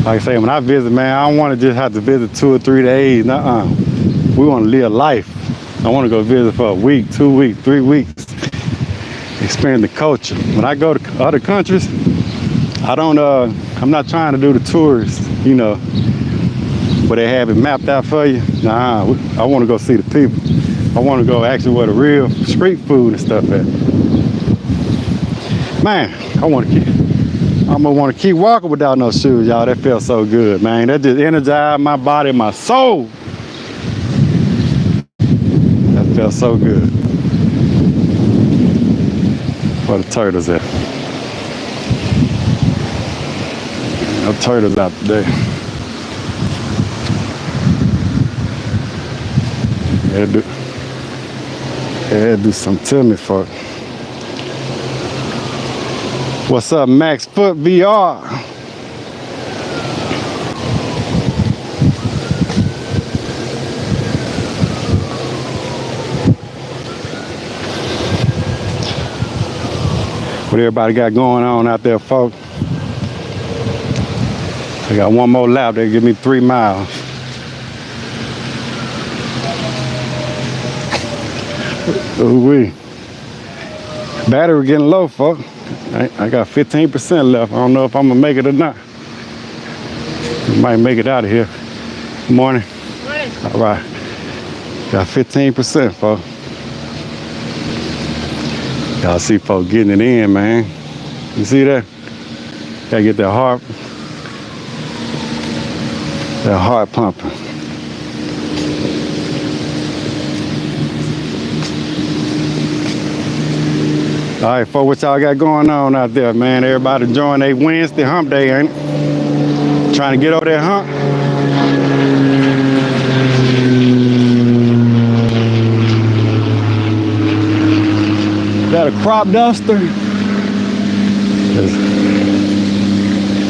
Like I say, when I visit, man, I don't want to just have to visit 2 or 3 days. Nuh-uh. We want to live life. I want to go visit for a week, 2 weeks, 3 weeks. Experience the culture. When I go to other countries, I'm not trying to do the tourists, you know, where they have it mapped out for you. Nah, I want to go see the people. I want to go actually where the real street food and stuff at. Man, I'm gonna want to keep walking without no shoes, y'all. That feels so good, man. That just energized my body and my soul. That feels so good. Where the turtles at? No turtles out there. Yeah, do something to me, folks. What's up, Max Foot VR? What everybody got going on out there, folks? I got one more lap. They give me 3 miles. Ooh-wee. Battery getting low, folks. I got 15% left. I don't know if I'm gonna make it or not. I might make it out of here. Good morning. Morning. All right. Got 15%, folks. Y'all see folks getting it in, man. You see that? Gotta get that heart pumping. All right, folks, what y'all got going on out there, man? Everybody enjoying their Wednesday hump day, ain't it? Trying to get over that hump. Is that a crop duster?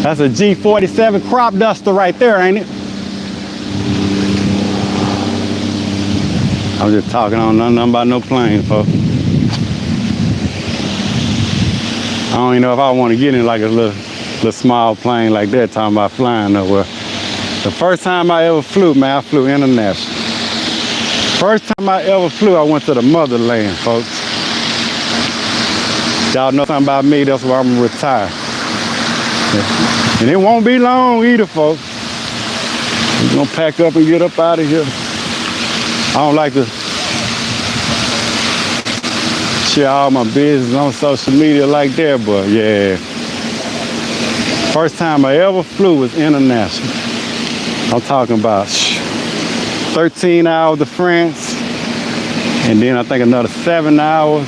That's a G47 crop duster right there, ain't it? I'm just talking on nothing about no plane, folks. I don't even know if I want to get in like a little small plane like that, talking about flying nowhere. The first time I ever flew, man, I flew international. First time I ever flew, I went to the motherland, folks. Y'all know something about me, that's why I'm gonna retire. And it won't be long either, folks. I'm gonna pack up and get up out of here. I don't like to share all my business on social media like that, but yeah. First time I ever flew was international. I'm talking about 13 hours to France, and then I think another 7 hours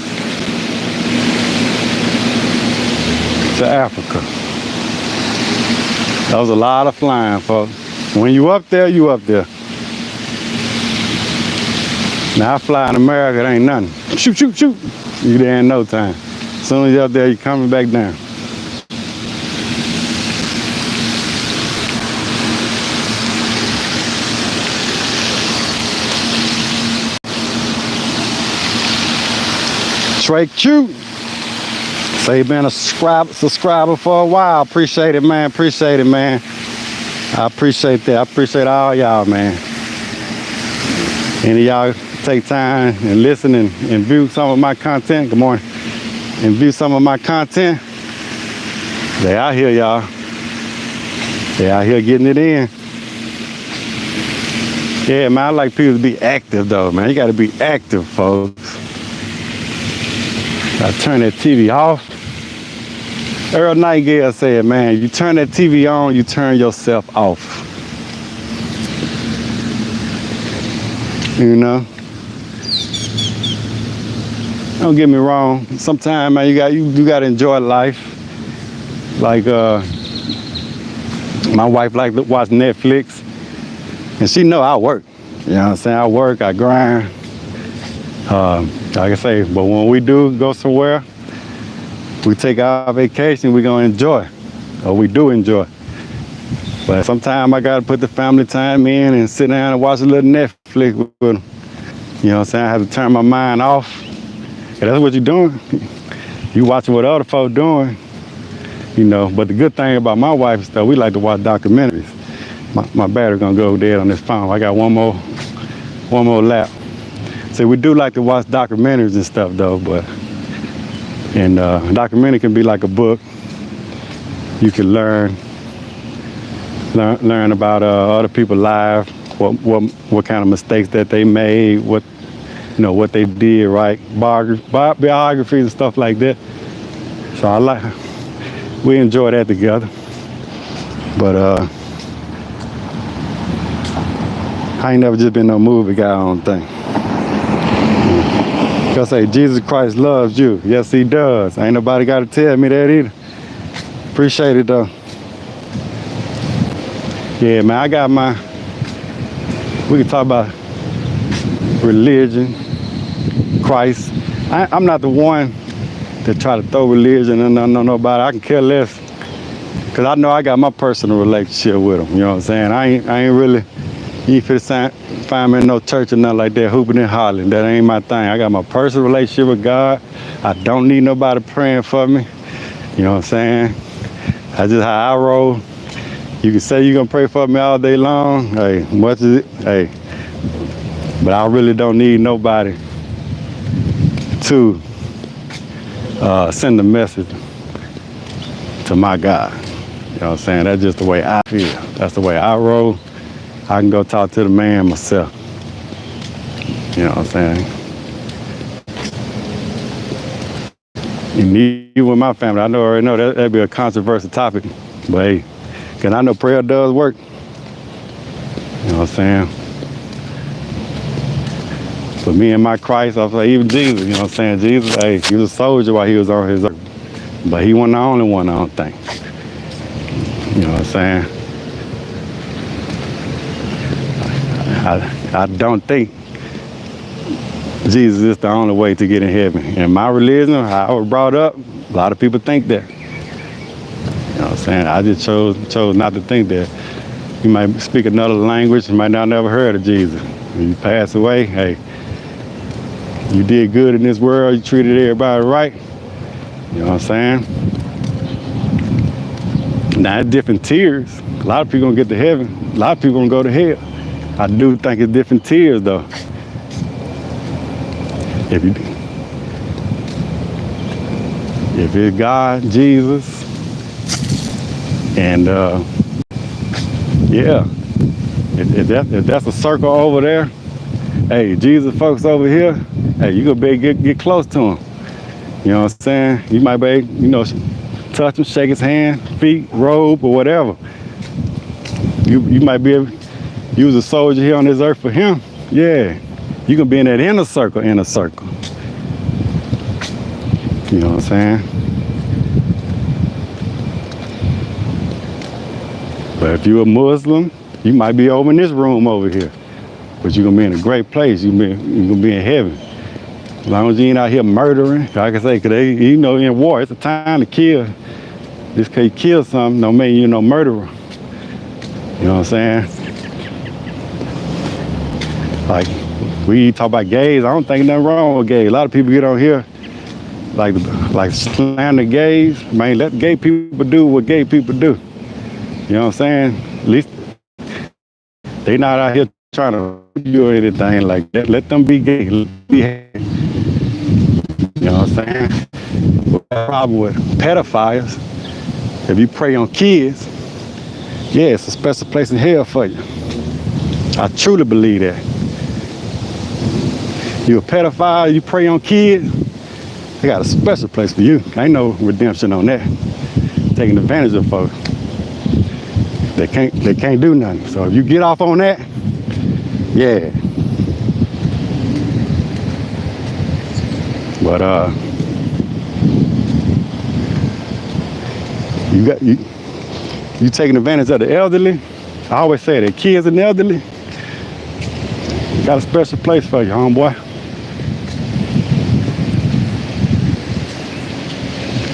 to Africa. That was a lot of flying, folks. When you up there, you up there. Now I fly in America, it ain't nothing. Shoot, shoot, shoot. You there in no time. As soon as you're up there, you're coming back down. Trey Q. Say you've been a subscriber for a while. Appreciate it, man. Appreciate it, man. I appreciate that. I appreciate all y'all, man. Any of y'all take time and listen and view some of my content. Good morning. And view some of my content. They out here, y'all. They out here getting it in. Yeah, man, I like people to be active, though, man. You got to be active, folks. I turn that TV off. Earl Nightingale said, man, you turn that TV on, you turn yourself off. You know? Don't get me wrong. Sometimes, man, you got to enjoy life. Like, my wife like to watch Netflix, and she know I work. You know what I'm saying? I work, I grind. Like I say, but when we do go somewhere, we take our vacation, we're gonna enjoy, or we do enjoy. But sometimes I gotta put the family time in and sit down and watch a little Netflix with them. You know what I'm saying? I have to turn my mind off. And that's what you're doing. You watching what other folks doing, you know. But the good thing about my wife is that we like to watch documentaries. My battery's gonna go dead on this phone. I got one more lap. So we do like to watch documentaries and stuff though, and a documentary can be like a book. You can learn about other people's lives, what kind of mistakes that they made, what they did right, biographies and stuff like that. So we enjoy that together. But I ain't never just been no movie guy, I don't think. Because say Jesus Christ loves you. Yes, he does. Ain't nobody got to tell me that either. Appreciate it though. Yeah, man, I got we can talk about religion, Christ. I'm not the one to try to throw religion and nobody. I can care less. Because I know I got my personal relationship with him. You know what I'm saying? I ain't really, you ain't finna find me in no church or nothing like that, hooping and hollering. That ain't my thing. I got my personal relationship with God. I don't need nobody praying for me. You know what I'm saying? That's just how I roll. You can say you're gonna pray for me all day long. Hey, much as it, hey. But I really don't need nobody to send a message to my God. You know what I'm saying? That's just the way I feel. That's the way I roll. I can go talk to the man myself. You know what I'm saying? And even with my family, I already know that'd be a controversial topic. But hey, because I know prayer does work. You know what I'm saying? But me and my Christ, I was like, even Jesus, you know what I'm saying? Jesus, hey, he was a soldier while he was on his earth. But he wasn't the only one, I don't think. You know what I'm saying? I don't think Jesus is the only way to get in heaven. In my religion, how I was brought up, a lot of people think that. You know what I'm saying? I just chose not to think that. You might speak another language, you might not never heard of Jesus. When you pass away, hey, you did good in this world, you treated everybody right. You know what I'm saying? Now, it's different tiers. A lot of people gonna get to heaven. A lot of people gonna go to hell. I do think it's different tiers, though. If it's God, Jesus, and yeah, if that's a circle over there, hey, Jesus folks over here, hey, you gonna be able to get close to him. You know what I'm saying? You might be able, touch him, shake his hand, feet, robe, or whatever. You might be able, you was a soldier here on this earth for him. Yeah, you gonna be in that inner circle. You know what I'm saying? But if you're a Muslim, you might be over in this room over here. But you're gonna be in a great place. You're gonna be in heaven. As long as you ain't out here murdering, like I say, because in war, it's a time to kill. Just because you kill something, don't mean you're no murderer. You know what I'm saying? Like, we talk about gays, I don't think nothing wrong with gays. A lot of people get on here, like slander gays. Man, let gay people do what gay people do. You know what I'm saying? At least they not out here trying to do anything like that. Let them be gay. Let them be happy. You know what I'm saying? The problem with pedophiles, if you prey on kids, yeah, it's a special place in hell for you. I truly believe that. You're a pedophile, you prey on kids, They got a special place for you. Ain't no redemption on that. Taking advantage of folks. They can't do nothing. So if you get off on that, yeah. But you taking advantage of the elderly. I always say that kids and elderly got a special place for you, homeboy.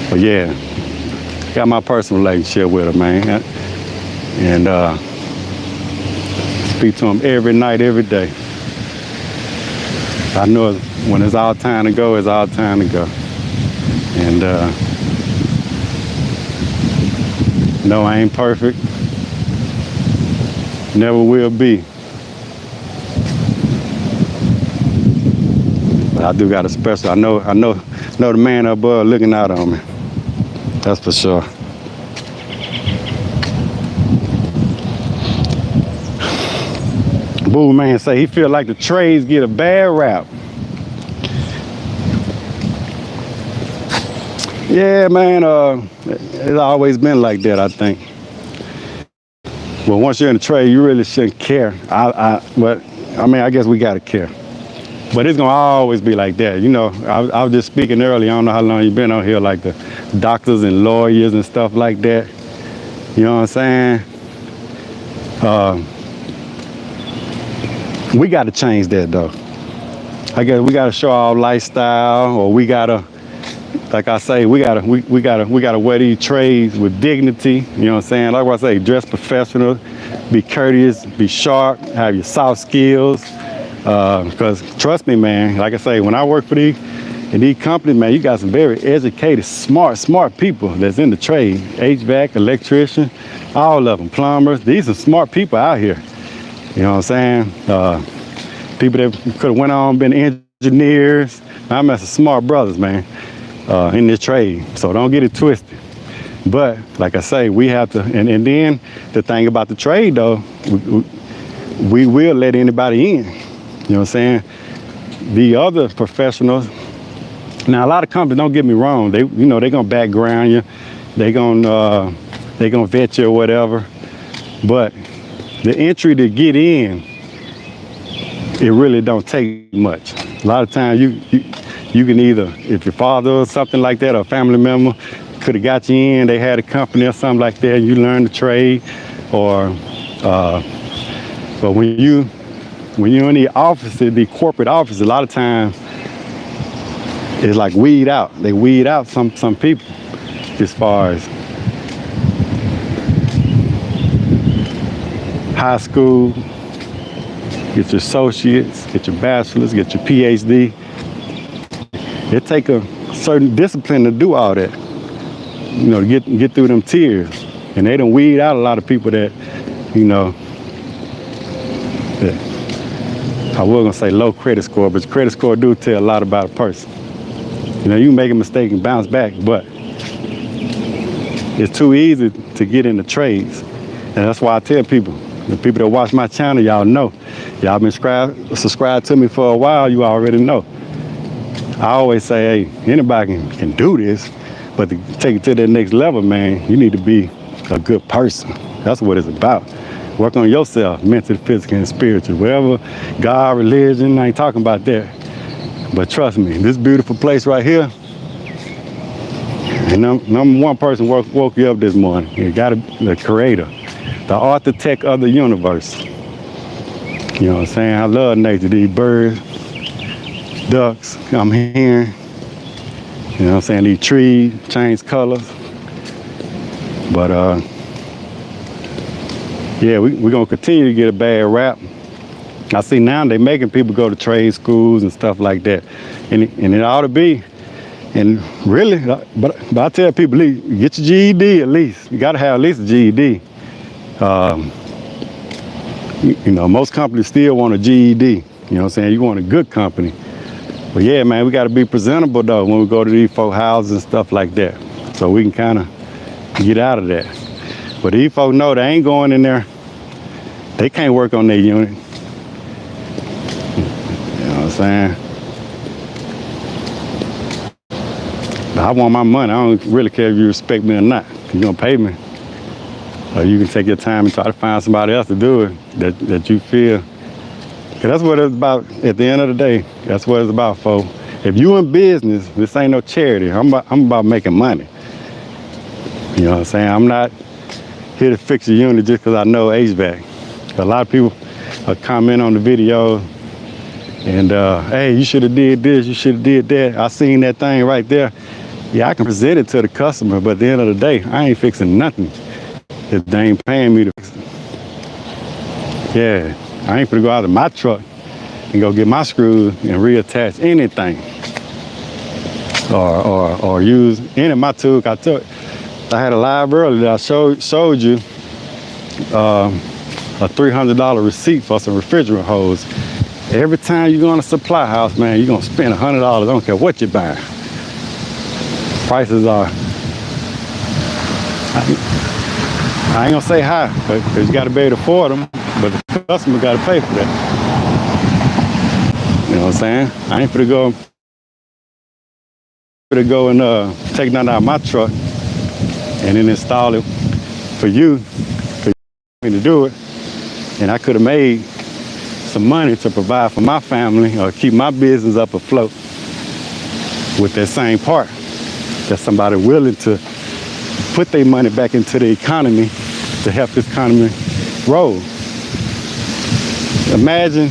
But yeah, got my personal relationship with her, man. And speak to him every night, every day. I know when it's our time to go, it's our time to go. And no, I ain't perfect. Never will be. But I do got a special. I know the man up above looking out on me. That's for sure. Boo man say he feel like the trades get a bad rap. Yeah, man, it's always been like that, I think. Well, once you're in the trade, you really shouldn't care. But I mean, I guess we gotta care. But it's gonna always be like that. You know, I was just speaking earlier, I don't know how long you've been on here, like the doctors and lawyers and stuff like that. You know what I'm saying? We gotta change that though. I guess we gotta show our lifestyle, or we gotta, like I say, we gotta wear these trades with dignity. You know what I'm saying? Like what I say, dress professional, be courteous, be sharp, have your soft skills. Because trust me, man, like I say, when I work for these companies, man, you got some very educated, smart people that's in the trade. HVAC, electrician, all of them, plumbers. These are smart people out here. You know what I'm saying? People that could have went on, been engineers. I'm at some smart brothers, man, in this trade. So don't get it twisted. But like I say, we have to, and then the thing about the trade though, we will let anybody in. You know what I'm saying? The other professionals, now a lot of companies, don't get me wrong, they're gonna background you, they're gonna vet you or whatever. But the entry to get in, it really don't take much. A lot of times you can either, if your father or something like that, or a family member could have got you in, they had a company or something like that, you learn the trade, or but when you're in the offices, the corporate office, a lot of times it's like weed out. They weed out some people as far as high school, get your associates, get your bachelor's, get your PhD. It take a certain discipline to do all that, you know, to get through them tiers. And they done weed out a lot of people that, you know, that I was gonna say low credit score, but credit score do tell a lot about a person. You know, you can make a mistake and bounce back, but it's too easy to get into trades. And that's why I tell people, the people that watch my channel, y'all know. Y'all been subscribed to me for a while, you already know. I always say, hey, anybody can do this, but to take it to that next level, man, you need to be a good person. That's what it's about. Work on yourself, mentally, physically, and spiritually. Wherever, God, religion, I ain't talking about that. But trust me, this beautiful place right here, and number one person woke you up this morning. You got the creator, the architect of the universe. You know what I'm saying? I love nature, these birds, ducks, I'm here. You know what I'm saying? These trees change colors. But yeah, we're gonna continue to get a bad rap. I see now they making people go to trade schools and stuff like that. And it ought to be. And really, but I tell people, get your GED at least. You gotta have at least a GED. You know, most companies still want a GED. You know what I'm saying? You want a good company. But yeah, man, we gotta be presentable though when we go to these folk houses and stuff like that. So we can kind of get out of that. But these folks know they ain't going in there. They can't work on their unit. You know what I'm saying? I want my money. I don't really care if you respect me or not. You're gonna pay me. Or you can take your time and try to find somebody else to do it that you feel. Cause that's what it's about at the end of the day. That's what it's about, folks. If you in business, this ain't no charity. I'm about making money. You know what I'm saying? I'm not here to fix a unit just because I know HVAC. A lot of people comment on the video and hey, you should have did this, you should have did that. I seen that thing right there. Yeah, I can present it to the customer, but at the end of the day, I ain't fixing nothing if they ain't paying me to fix it. Yeah, I ain't gonna go out of my truck and go get my screws and reattach anything. Or use any of my tools. I had a live earlier that I showed you a $300 receipt for some refrigerant hose. Every time you go in a supply house, man, you're gonna spend $100. I don't care what you're buying. Prices are, I ain't gonna say high, because you gotta be able to afford them, but the customer gotta pay for that. You know what I'm saying? I ain't finna go and take nothing out of my truck and then install it for you to do it. And I could have made some money to provide for my family or keep my business up afloat with that same part. That's somebody willing to put their money back into the economy to help this economy roll. Imagine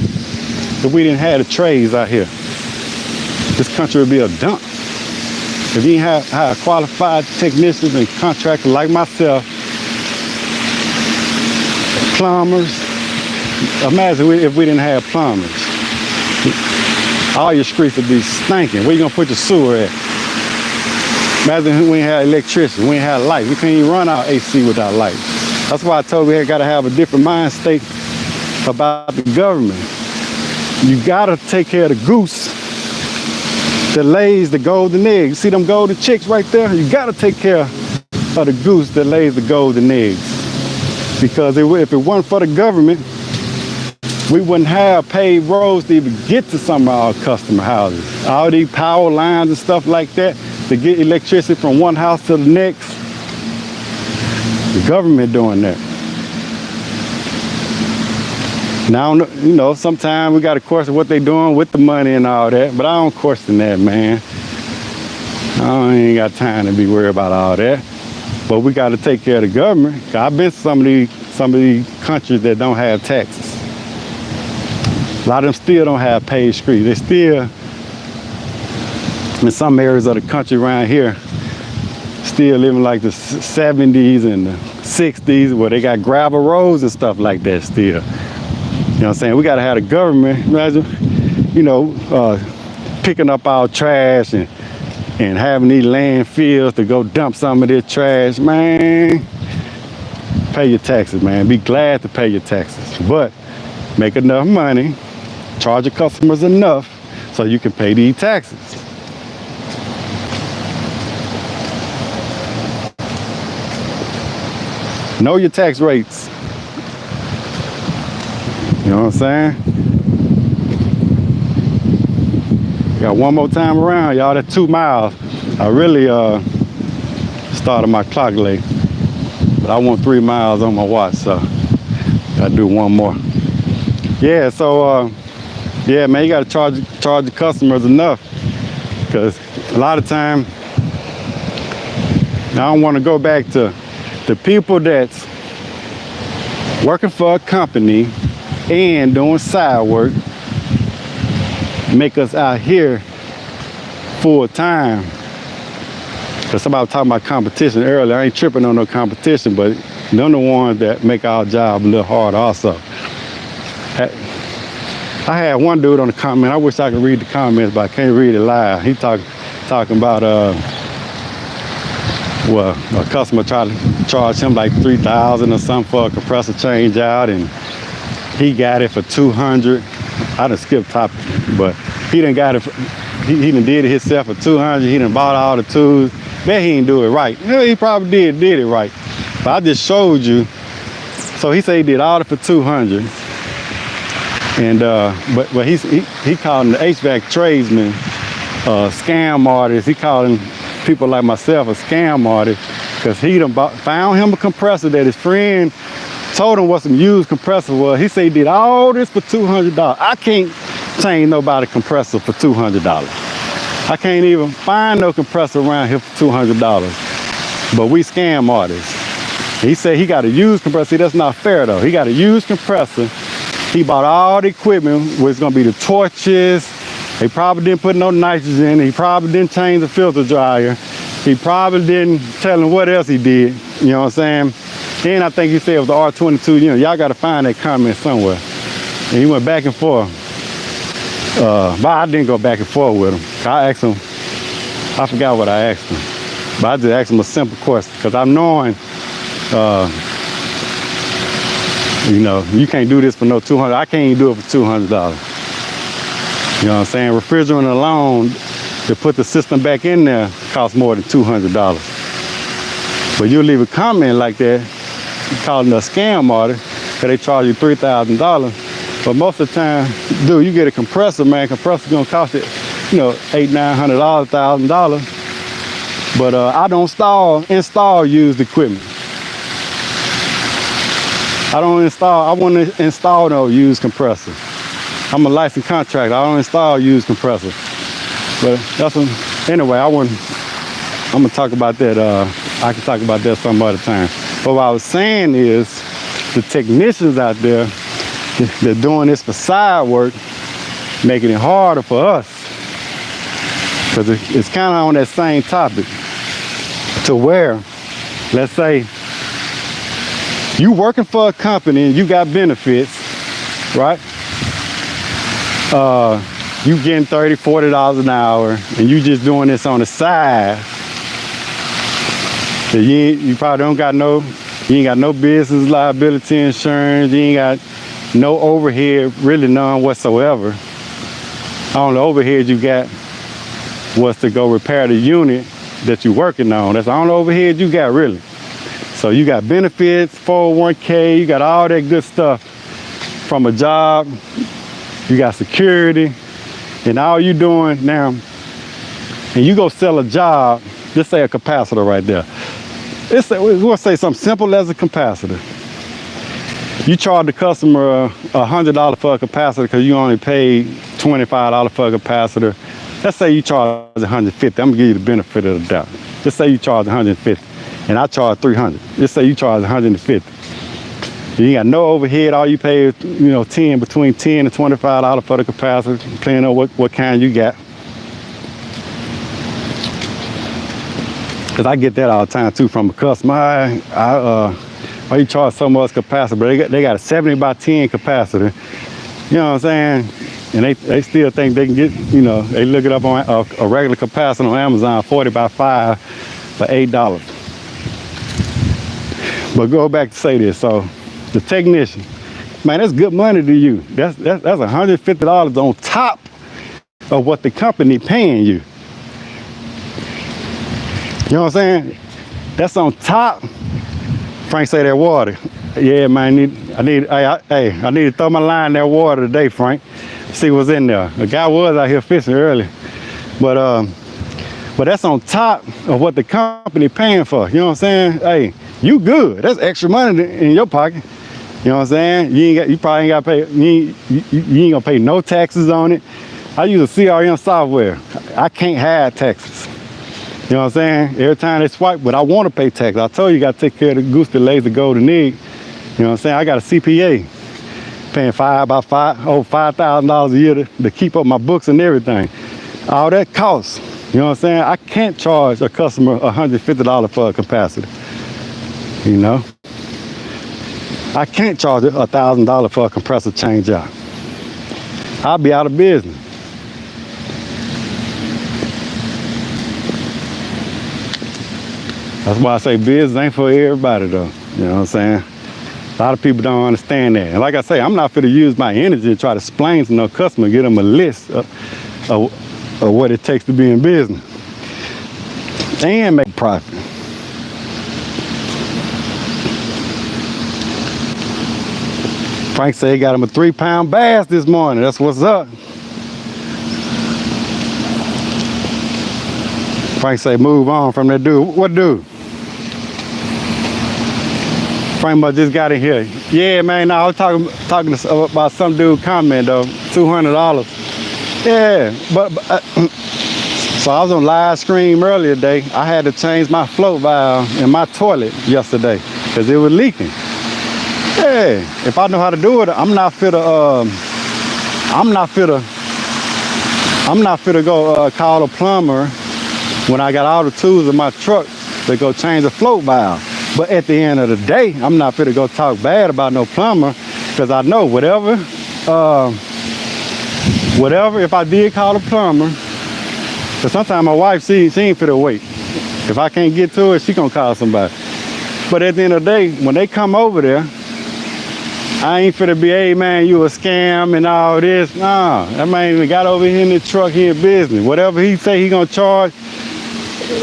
if we didn't have the trades out here. This country would be a dump. If you didn't have qualified technicians and contractors like myself, plumbers. Imagine if we didn't have plumbers. All your streets would be stinking. Where you gonna put your sewer at? Imagine we ain't had electricity, we ain't had light. We can't even run our AC without light. That's why I told you we gotta have a different mind state about the government. You gotta take care of the goose that lays the golden eggs. See them golden chicks right there? You gotta take care of the goose that lays the golden eggs. Because if it wasn't for the government, we wouldn't have paved roads to even get to some of our customer houses. All these power lines and stuff like that to get electricity from one house to the next. The government doing that. Now, you know, sometimes we got to question what they doing with the money and all that, but I don't question that, man. I ain't got time to be worried about all that. But we got to take care of the government. I've been to some of these countries that don't have taxes. A lot of them still don't have paved streets. They still, in some areas of the country around here, still living like the 70s and the 60s where they got gravel roads and stuff like that still. You know what I'm saying? We got to have the government, imagine, you know, picking up our trash and having these landfills to go dump some of this trash. Man, pay your taxes, man. Be glad to pay your taxes. But make enough money, charge your customers enough so you can pay these taxes. Know your tax rates. You know what I'm saying? Got one more time around, y'all. That's 2 miles. I really started my clock late, but I want 3 miles on my watch, so gotta do one more. Yeah, so yeah, man, you gotta charge the customers enough, because a lot of time, I don't want to go back to the people that's working for a company and doing side work, make us out here full time. Because somebody was talking about competition earlier. I ain't tripping on no competition, but they're the ones that make our job a little hard also. I had one dude on the comment. I wish I could read the comments, but I can't read it live. He talking about well, a customer tried to charge him like $3,000 or something for a compressor change out, and he got it for $200. I done skipped topic, but he done got it. He done did it himself for $200. He done bought all the tools. Man, he didn't do it right. You know, he probably did it right, but I just showed you. So he said he did all it for $200, and but he called him the HVAC tradesman, scam artist. He called him people like myself a scam artist, because he done found him a compressor that his friend told him what some used compressor was. He said he did all this for $200. I can't change nobody compressor for $200. I can't even find no compressor around here for $200. But we scam artists. He said he got a used compressor. See, that's not fair though. He got a used compressor. He bought all the equipment, where it's gonna be the torches. He probably didn't put no nitrogen in. He probably didn't change the filter dryer. He probably didn't tell him what else he did. You know what I'm saying? Then I think he said it was the R22 unit. Y'all gotta find that comment somewhere. And he went back and forth. But I didn't go back and forth with him. I asked him, I forgot what I asked him. But I just asked him a simple question, because I'm knowing, you know, you can't do this for no $200. I can't even do it for $200. You know what I'm saying? Refrigerant alone, to put the system back in there, costs more than $200. But you leave a comment like that, calling a scam artist, because they charge you $3,000. But most of the time, dude, you get a compressor, man. Compressor's gonna cost you, you know, $800, $900, $1,000. But I don't install used equipment. I wouldn't install no used compressor. I'm a licensed contractor. I don't install used compressors. But that's anyway, I'm gonna talk about that. I can talk about that some other time. But what I was saying is, the technicians out there, they're doing this for side work, making it harder for us. Because it's kind of on that same topic, to where, let's say, you working for a company and you got benefits, right? You getting $30, $40 an hour, and you just doing this on the side. So you probably you ain't got no business liability insurance, you ain't got no overhead, really none whatsoever. All the overhead you got was to go repair the unit that you're working on. That's all the overhead you got, really. So you got benefits, 401k, you got all that good stuff from a job. You got security, and all you doing now, and you go sell a job, just say a capacitor right there. We'll say something simple as a capacitor. You charge the customer $100 for a capacitor because you only paid $25 for a capacitor. Let's say you charge $150. I'm gonna give you the benefit of the doubt. Just say you charge $150, and I charge $300. Just say you charge $150. You ain't got no overhead. All you pay is, you know, between $10 and $25 for the capacitor, depending on what kind you got. Cause I get that all the time too from a customer. Why you charge so much capacitor? But they got a 70x10 capacitor. You know what I'm saying? And they still think they can get, you know, they look it up on a regular capacitor on Amazon, 40x5 for $8. But go back to say this. So the technician, man, that's good money to you. That's $150 on top of what the company paying you. You know what I'm saying? That's on top. Frank say that water. Yeah, man, I need to throw my line in that water today, Frank. See what's in there. The guy was out here fishing early. But that's on top of what the company paying for. You know what I'm saying? Hey, you good. That's extra money in your pocket. You know what I'm saying? You probably ain't got to pay, you ain't gonna pay no taxes on it. I use a CRM software. I can't hide taxes. You know what I'm saying? Every time they swipe, but I want to pay tax. I told you, you got to take care of the goose that lays the golden egg. You know what I'm saying? I got a CPA paying over $5,000 a year to keep up my books and everything. All that costs. You know what I'm saying? I can't charge a customer $150 for a capacitor. You know? I can't charge $1,000 for a compressor change out. I'll be out of business. That's why I say business ain't for everybody though. You know what I'm saying? A lot of people don't understand that. And like I say, I'm not fit to use my energy to try to explain to no customer, get them a list of what it takes to be in business and make profit. Frank said he got him a 3-pound bass this morning. That's what's up. Frank say move on from that dude. What dude? Frank must just got in here. Yeah, man, no, I was talking about some dude comment though, $200. Yeah, but so I was on live stream earlier today. I had to change my float valve in my toilet yesterday because it was leaking. Yeah, if I know how to do it, I'm not fit to go call a plumber when I got all the tools in my truck to go change the float valve. But at the end of the day, I'm not fit to go talk bad about no plumber because I know whatever, if I did call a plumber, because sometimes my wife, she ain't fit to wait. If I can't get to it, she gonna call somebody. But at the end of the day, when they come over there, I ain't finna be, hey man, you a scam and all this. Nah, that man even got over here in the truck, he in business. Whatever he say he gonna charge,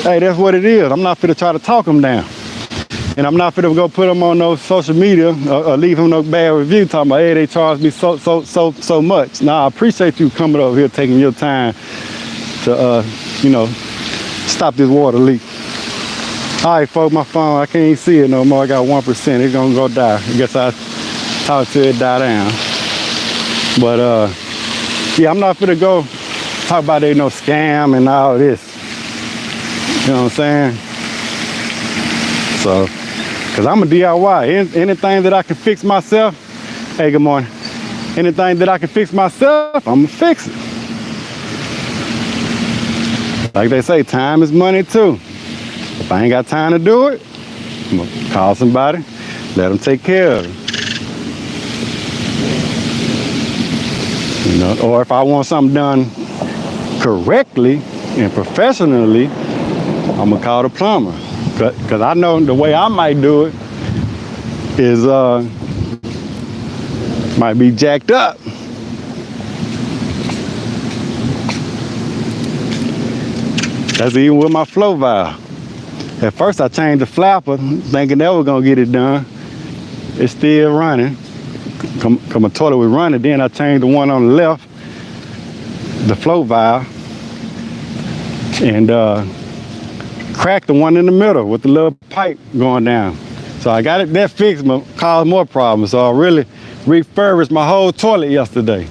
hey, that's what it is. I'm not finna try to talk him down. And I'm not finna go put him on no social media or leave him no bad review talking about, hey, they charge me so much. Nah, I appreciate you coming over here, taking your time to, stop this water leak. All right, folks, my phone, I can't even see it no more. I got 1%, it's gonna go die. I guess I talk till it die down. But yeah, I'm not finna go talk about they no scam and all this. You know what I'm saying? So, cause I'm a DIY. Anything that I can fix myself, hey, good morning. Anything that I can fix myself, I'm gonna fix it. Like they say, time is money too. If I ain't got time to do it, I'm gonna call somebody, let them take care of it. You know, or if I want something done correctly and professionally, I'm gonna call the plumber. Cause I know the way I might do it is might be jacked up. That's even with my flow valve. At first I changed the flapper thinking that was gonna get it done. It's still running. Cause my toilet was running, then I changed the one on the left, the flow valve, and cracked the one in the middle with the little pipe going down. So I got it that fixed, but caused more problems. So I really refurbished my whole toilet yesterday.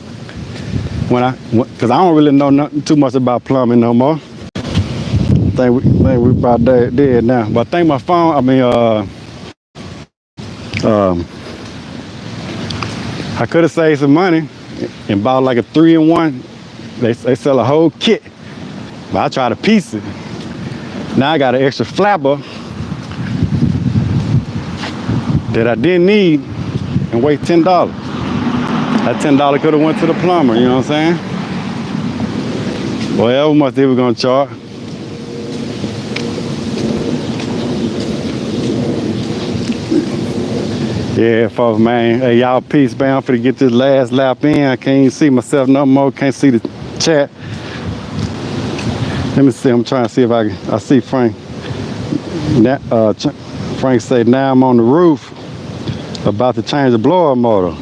Cause I don't really know too much about plumbing no more. I think we about dead now. But I think my phone, I could have saved some money and bought like a 3-in-1. They sell a whole kit, but I try to piece it. Now I got an extra flapper that I didn't need and weighed $10. That $10 could have went to the plumber, you know what I'm saying? Well, how much they were gonna charge. Yeah, folks, man. Hey, y'all, peace, man. I'm finna get this last lap in. I can't even see myself no more. Can't see the chat. Let me see. I'm trying to see if I see Frank. Frank said, now I'm on the roof about to change the blower motor.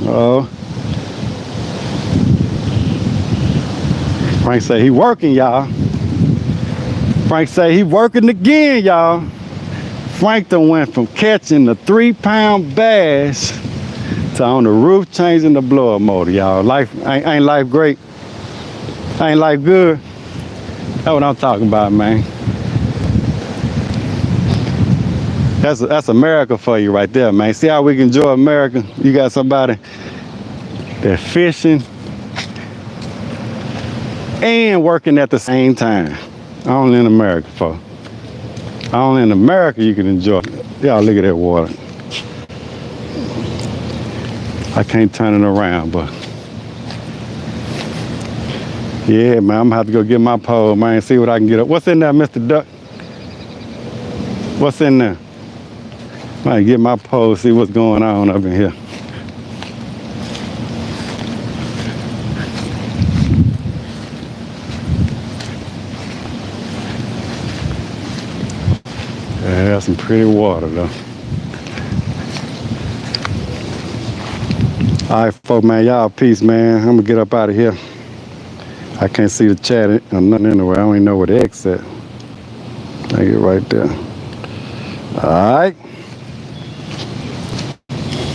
Frank said he working, y'all. Frank said he working again, y'all. Frank done went from catching the 3-pound bass to on the roof changing the blower motor, y'all. Life ain't life great. Ain't life good. That's what I'm talking about, man. That's America for you right there, man. See how we can enjoy America? You got somebody that's fishing and working at the same time. Only in America, folks. Only in America you can enjoy. Y'all look at that water. I can't turn it around, but yeah, man, I'm gonna have to go get my pole, man, see what I can get up. What's in there, Mr. Duck? What's in there? I might get my pole, see what's going on up in here. Yeah, that's some pretty water, though. All right, folks, man, y'all peace, man. I'm gonna get up out of here. I can't see the chat or nothing anyway. I don't even know where the X at. Take it right there. All right.